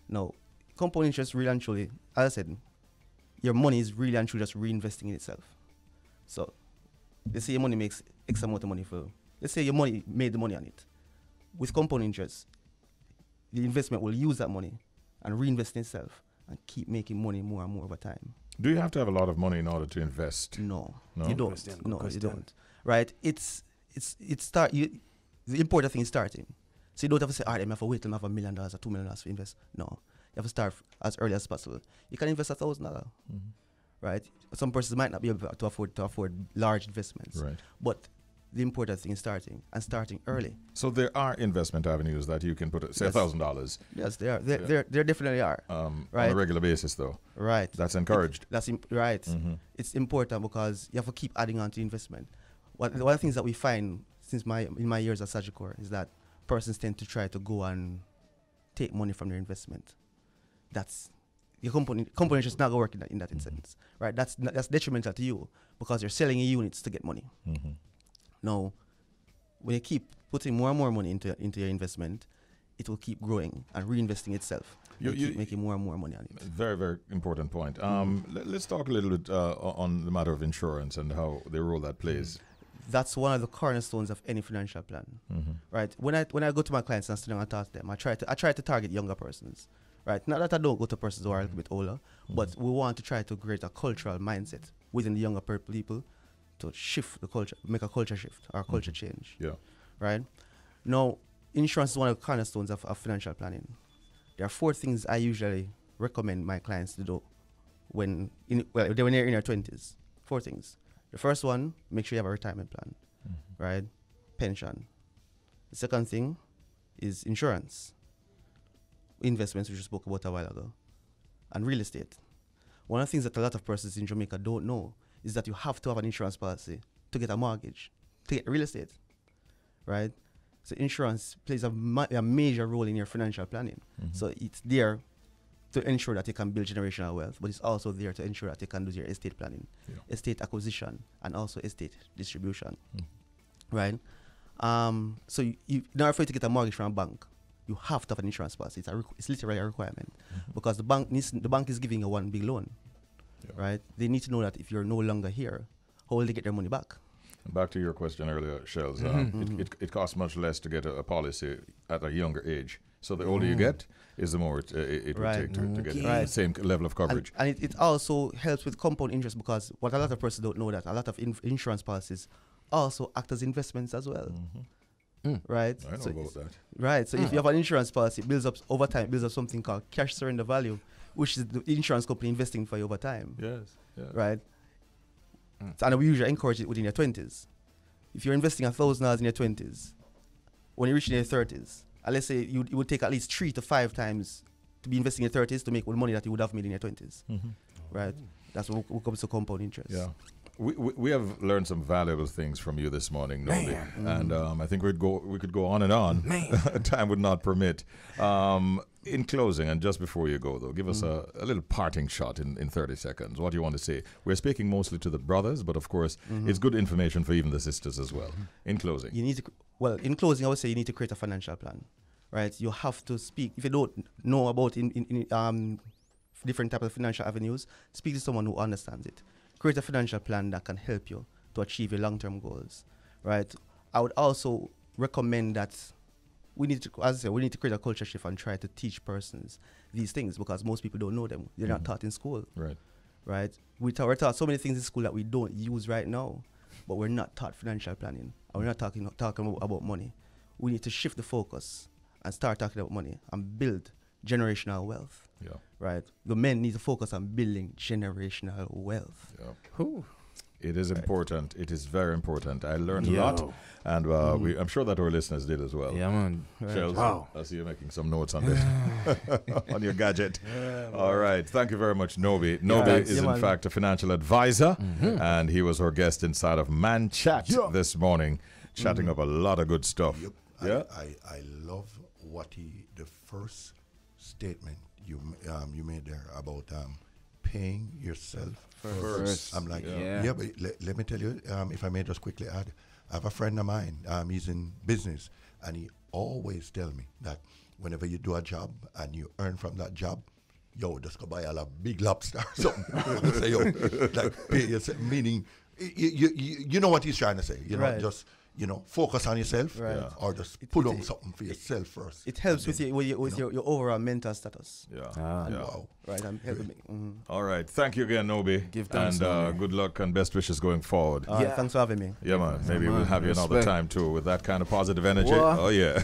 Now, compound interest really and truly, as I said, your money is really and truly just reinvesting in itself. So, let's say your money makes X amount of money let's say your money made the money on it. With compound interest, the investment will use that money and reinvest in itself and keep making money more and more over time. Do you have to have a lot of money in order to invest? No? You don't. You don't. Right? The important thing is starting. So you don't have to say, all right, I have to wait till I have $1 million or $2 million to invest. No. You have to start as early as possible. You can invest $1,000, right? Some persons might not be able to afford large investments, right? But the important thing is starting early. So there are investment avenues that you can put, say, $1,000. Yes, there are. There definitely are. Right? On a regular basis, though. Right. That's encouraged. Right. It's important because you have to keep adding on to investment. One of the things that we find in my years at Sagicor is that persons tend to try to go and take money from their investment. That's your company is just not gonna work in that instance, right? That's detrimental to you because you're selling your units to get money. Now, when you keep putting more and more money into your investment, it will keep growing and reinvesting itself. You keep making more and more money on it. Very, very important point. Let's talk a little bit on the matter of insurance and how the role that plays. That's one of the cornerstones of any financial plan, right? When I go to my clients and sit down and talk to them, I try to target younger persons. Right. Not that I don't go to persons who are a little bit older, but we want to try to create a cultural mindset within the younger people to shift the culture, make a culture shift or a culture change. Yeah. Right. Now, insurance is one of the cornerstones of financial planning. There are 4 things I usually recommend my clients to do when they're in their 20s. 4 things. The first one, make sure you have a retirement plan. Right. Pension. The second thing is insurance. Investments, which we spoke about a while ago, and real estate. One of the things that a lot of persons in Jamaica don't know is that you have to have an insurance policy to get a mortgage, to get real estate, right? So insurance plays a major role in your financial planning. So it's there to ensure that you can build generational wealth, but it's also there to ensure that you can do your estate planning, estate acquisition, and also estate distribution, right? So in order for you to get a mortgage from a bank, you have to have an insurance policy. It's literally a requirement because the bank is giving you one big loan, right? They need to know that if you're no longer here, how will they get their money back? Back to your question earlier, Shellz. It costs much less to get a policy at a younger age. So the older you get, is the more it would take to get the same level of coverage. And it also helps with compound interest because what a lot of persons don't know that a lot of insurance policies also act as investments as well. Right? I know about that. Right. So if you have an insurance policy, it builds up over time, it builds up something called cash surrender value, which is the insurance company investing for you over time. Yes. Right? So, and we usually encourage it within your 20s. If you're investing $1,000 in your 20s, when you reach in your 30s, let's say it would take at least 3 to 5 times to be investing in your 30s to make the money that you would have made in your 20s. Right? That's what comes to compound interest. Yeah. We have learned some valuable things from you this morning, Nobi, and I think we could go on and on. Time would not permit. In closing, and just before you go, though, give us a little parting shot in 30 seconds. What do you want to say? We're speaking mostly to the brothers, but of course, it's good information for even the sisters as well. In closing, in closing, I would say you need to create a financial plan, right? You have to speak. If you don't know about different types of financial avenues, speak to someone who understands it. Create a financial plan that can help you to achieve your long-term goals, right? I would also recommend that we need to create a culture shift and try to teach persons these things because most people don't know them. They're not taught in school, right? We're taught so many things in school that we don't use right now, but we're not taught financial planning. And we're not talking about money. We need to shift the focus and start talking about money and build generational wealth. Right. The men need to focus on building generational wealth. It is important. It is very important. I learned a lot, and I'm sure that our listeners did as well. Yeah, man. Shellz, I see you making some notes on this on your gadget. All right. Thank you very much, Nobi. Nobi is in fact a financial advisor, and he was our guest inside of Man Chat this morning, chatting up a lot of good stuff. I love the first statement you made there about paying yourself first. I'm like, but let me tell you, if I may just quickly add, I have a friend of mine, he's in business, and he always tell me that whenever you do a job and you earn from that job, just go buy a big lobster or something. Say, like pay yourself, meaning, you know what he's trying to say, just focus on yourself, or just put on something for yourself first. It helps with your overall mental status. Wow. Right. All right. Thank you again, Nobi. Give thanks, and good luck and best wishes going forward. Thanks for having me. Yeah, man. Maybe we'll have you another time too with that kind of positive energy. What? Oh, yeah.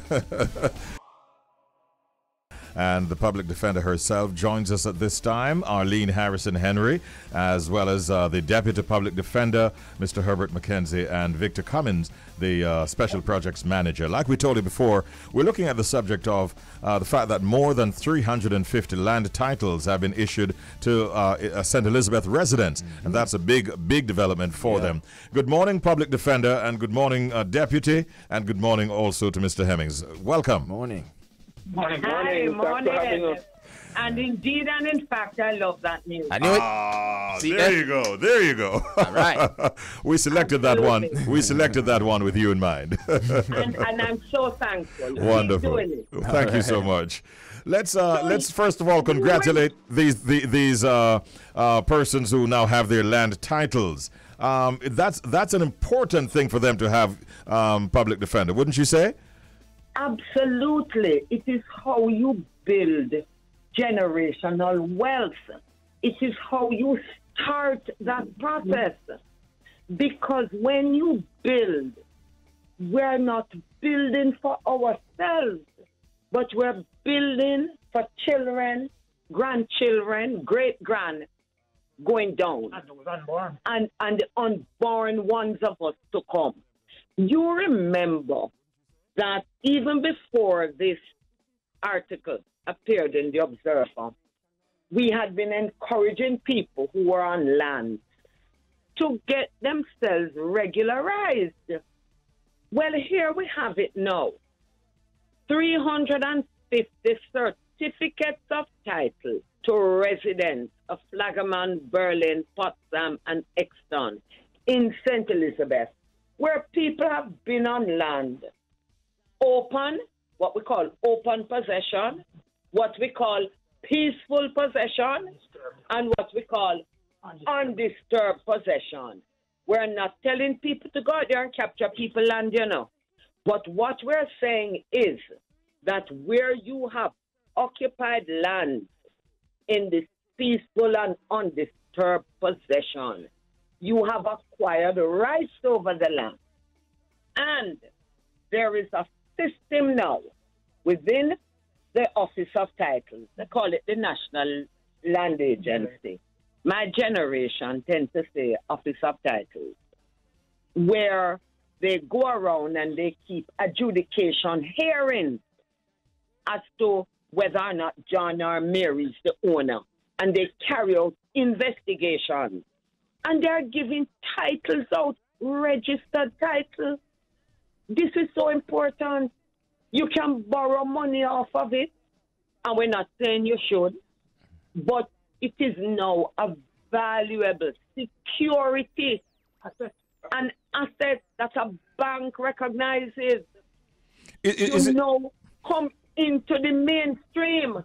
And the public defender herself joins us at this time, Arlene Harrison Henry, as well as the deputy public defender, Mr. Herbert McKenzie, and Victor Cummins, the special projects manager. Like we told you before, we're looking at the subject of the fact that more than 350 land titles have been issued to St. Elizabeth residents, and that's a big development for them. Good morning, public defender, and good morning, deputy, and good morning also to Mr. Hemmings. Welcome. Morning. Morning. And indeed and in fact, I love that news. I knew it. There you go. All right. We selected that one. We selected that one with you in mind. and I'm so thankful. Wonderful. Thank you so much. Let's first of all congratulate these persons who now have their land titles. That's an important thing for them to have, public defender, wouldn't you say? Absolutely. It is how you build generational wealth. It is how you start that process. Because when you build, we're not building for ourselves, but we're building for children, grandchildren, great-grand going down. And the unborn ones of us to come. You remember that even before this article appeared in the Observer, we had been encouraging people who were on land to get themselves regularized. Well, here we have it now. 350 certificates of title to residents of Flagaman, Berlin, Potsdam, and Exton in St. Elizabeth, where people have been on land, open, what we call open possession, what we call peaceful possession, and what we call undisturbed possession. We're not telling people to go out there and capture people's land, you know. But what we're saying is that where you have occupied land in this peaceful and undisturbed possession, you have acquired rights over the land. And there is a system now within the Office of Titles. They call it the National Land Agency. My generation tends to say Office of Titles, where they go around and they keep adjudication hearings as to whether or not John or Mary is the owner. And they carry out investigations. And they're giving titles out, registered titles. This is so important. You can borrow money off of it. And we're not saying you should. But it is now a valuable security, an asset that a bank recognizes. Is it now come into the mainstream.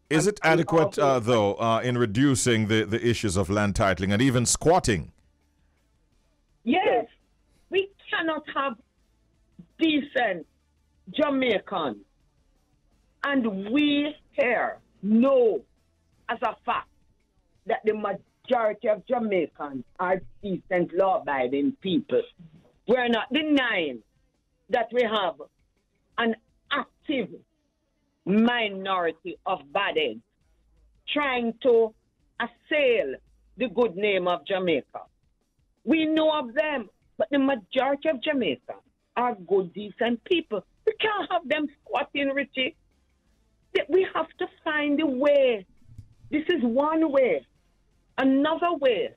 Is it adequate, though, in reducing the issues of land titling and even squatting? Yes. We cannot have decent Jamaicans. And we here know as a fact that the majority of Jamaicans are decent, law-abiding people. We're not denying that we have an active minority of bad eggs trying to assail the good name of Jamaica. We know of them, but the majority of Jamaicans are good, decent people. We can't have them squatting, Richie. We have to find a way. This is one way. Another way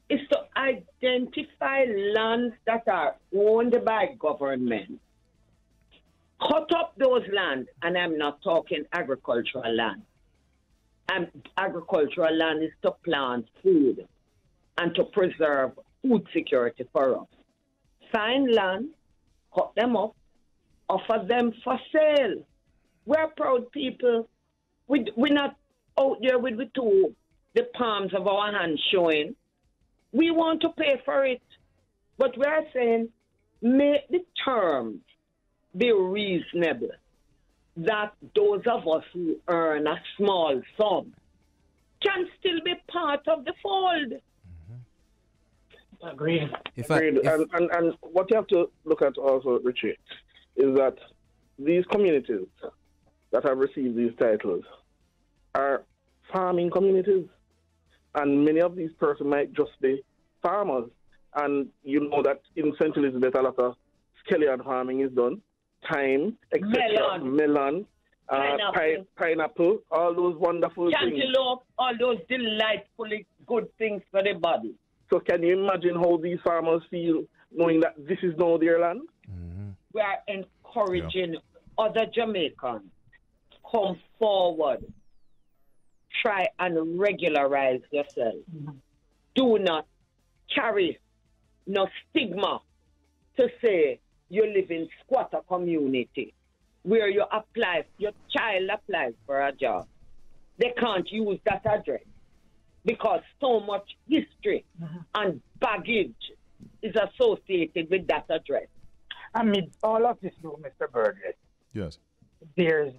is to identify lands that are owned by government. Cut up those lands, and I'm not talking agricultural land. Agricultural land is to plant food and to preserve food security for us. Find land, cut them up, offer them for sale. We're proud people. We're not out there with the palms of our hands showing. We want to pay for it. But we're saying, make the terms be reasonable, that those of us who earn a small sum can still be part of the fold. Agreed. And what you have to look at also, Richie, is that these communities that have received these titles are farming communities. And many of these persons might just be farmers. And you know that in St. Elizabeth, a lot of scallion farming is done. Thyme, etc. Melon, pineapple, all those wonderful things. Cantaloupe, all those delightfully good things for the body. So can you imagine how these farmers feel knowing that this is now their land? Mm-hmm. We are encouraging other Jamaicans to come forward. Try and regularize yourself. Mm-hmm. Do not carry no stigma to say you live in squatter community where your child applies for a job. They can't use that address because so much history and baggage is associated with that address. Amid all of this, though, Mr. Burgess, yes, there's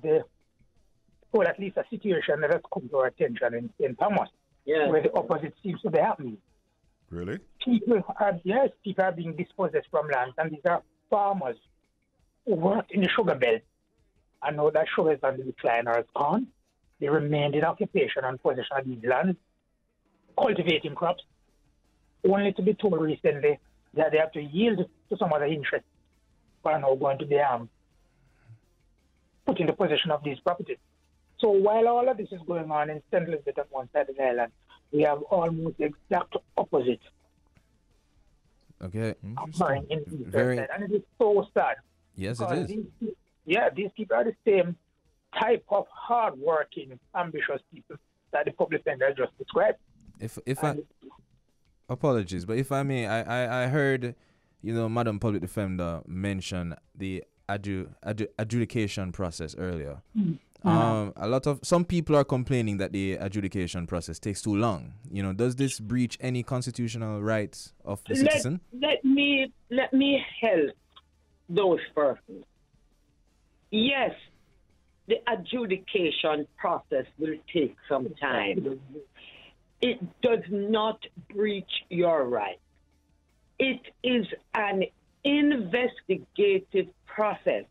at least a situation that has come to our attention in Thomas, where the opposite seems to be happening. Really? People are being dispossessed from lands, and these are farmers who worked in the sugar belt. I know that sugar is on the decline or has gone. They remained in occupation and possession of these lands, cultivating crops, only to be told recently that they have to yield to some other interests who are now going to be put in the possession of these properties. So while all of this is going on in St. Elizabeth on one side of the island, we have almost the exact opposite Okay. occurring in the Very. side. And it is so sad. Yes, it because is. these people are the same type of hard-working, ambitious people that the public defender just described. If I apologies, but if I may, I heard, Madam Public Defender mention the adjudication process earlier. Some people are complaining that the adjudication process takes too long. Does this breach any constitutional rights of the citizen? Let me help those persons. Yes, the adjudication process will take some time. It does not breach your right. It is an investigative process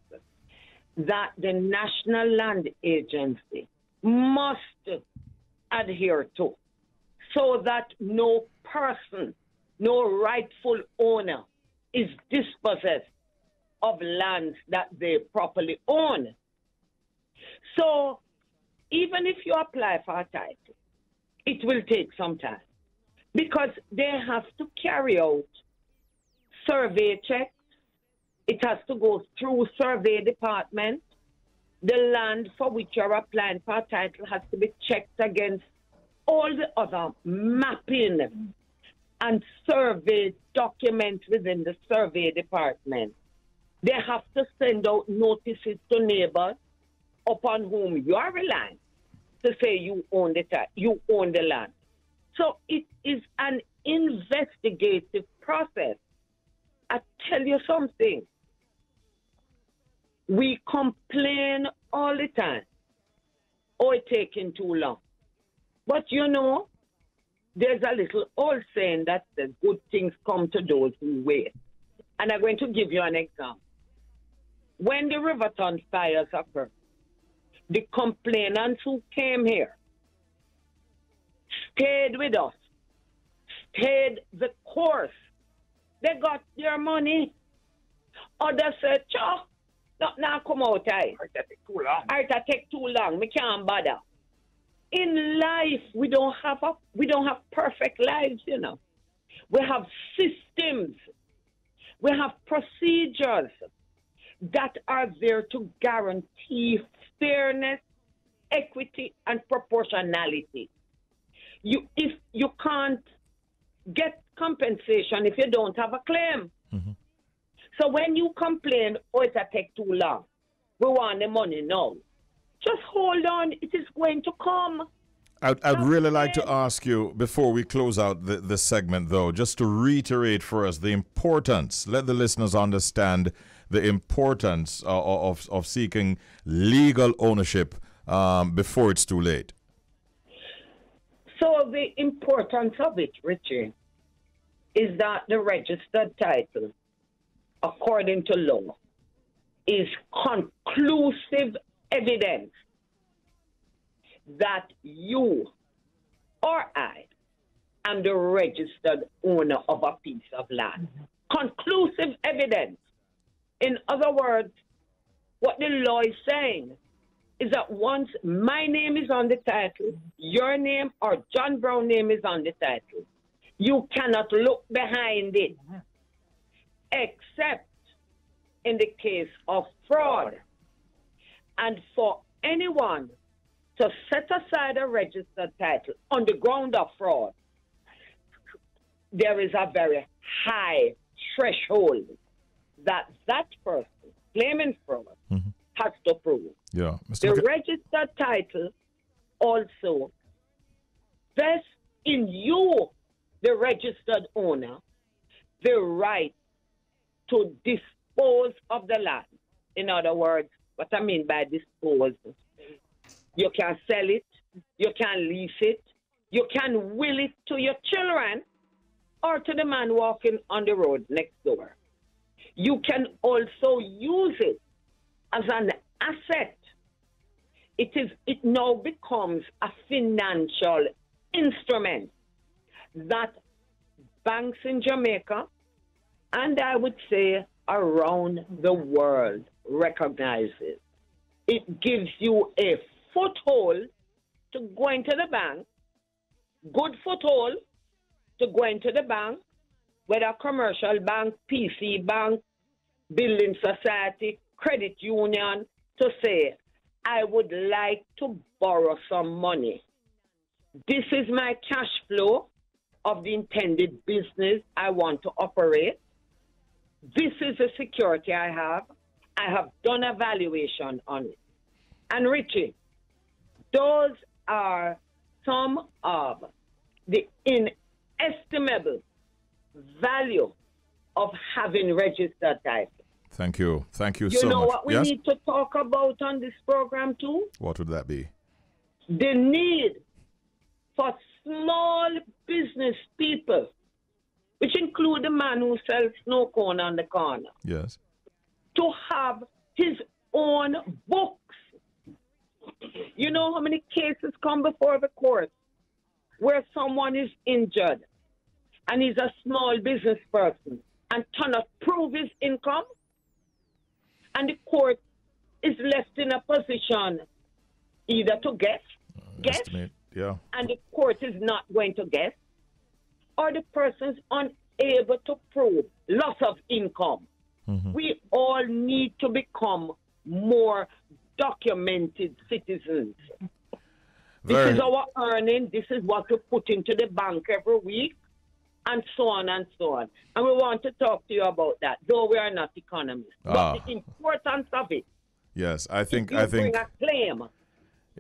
that the National Land Agency must adhere to, so that no person, no rightful owner is dispossessed of lands that they properly own. So even if you apply for a title, it will take some time because they have to carry out survey checks. It has to go through survey department. The land for which you're applying for a title has to be checked against all the other mapping and survey documents within the survey department. They have to send out notices to neighbors upon whom you are relying to say you own the land. So it is an investigative process. I tell you something. We complain all the time. Oh, it's taking too long. But there's a little old saying that says good things come to those who wait. And I'm going to give you an example. When the Riverton fires occurred, the complainants who came here stayed with us, stayed the course. They got their money. Others said, now come out, I take too long. Me can't bother. In life, we don't have perfect lives, We have systems. We have procedures that are there to guarantee fairness, equity, and proportionality. If you can't get compensation if you don't have a claim. Mm-hmm. So when you complain, it'll take too long, we want the money now. Just hold on, it is going to come. I'd really like to ask you, before we close out this segment, though, just to reiterate for us the importance, let the listeners understand the importance of seeking legal ownership before it's too late. So the importance of it, Richie, is that the registered title, according to law, is conclusive evidence that you or I am the registered owner of a piece of land. Mm-hmm. Conclusive evidence. In other words, what the law is saying is that once my name is on the title, your name or John Brown's name is on the title, you cannot look behind it, except in the case of fraud. And for anyone to set aside a registered title on the ground of fraud, there is a very high threshold that person claiming fraud has to prove. Yeah, the registered title also vests in you, the registered owner, the right to dispose of the land. In other words, what I mean by dispose, you can sell it, you can lease it, you can will it to your children or to the man walking on the road next door. You can also use it as an asset. It now becomes a financial instrument that banks in Jamaica, and I would say around the world, recognizes. It gives you a foothold to go into the bank, good foothold to go into the bank, whether commercial bank, PC bank, building society, credit union, to say, I would like to borrow some money. This is my cash flow of the intended business I want to operate. This is the security I have. I have done a valuation on it. And Richie, those are some of the inestimable value of having registered title. Thank you. Thank you so much. You know what we Yes? need to talk about on this program too? What would that be? The need for small business people, which include the man who sells snow cone on the corner, Yes. to have his own books. You know how many cases come before the court where someone is injured and he's a small business person and cannot prove his income? And the court is left in a position either to guess, Estimate. Yeah. and the court is not going to guess, or the person's unable to prove loss of income. We all need to become more documented citizens. This is our earning. This is what we put into the bank every week, and so on and so on. And we want to talk to you about that, though we are not economists. But the importance of it. Yes, I think Bring a claim.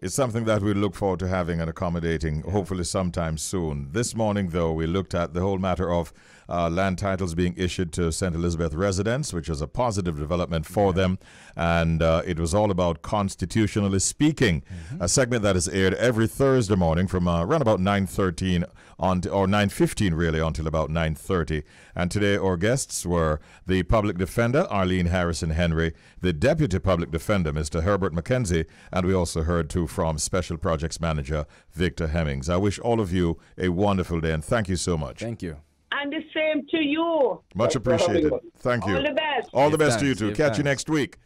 it's something that we look forward to having and accommodating, hopefully sometime soon. This morning, though, we looked at the whole matter of land titles being issued to St. Elizabeth residents, which was a positive development for them. And it was all about constitutionally speaking, a segment that is aired every Thursday morning from around about 9:13 or 9:15 really until about 9:30. And today our guests were the public defender, Arlene Harrison Henry, the deputy public defender, Mr. Herbert McKenzie, and we also heard too from Special Projects Manager Victor Hemmings. I wish all of you a wonderful day and thank you so much. Thank you. And the same to you. Much appreciated. Thank you. All the best. All the best to you Thanks. too. Catch you next week.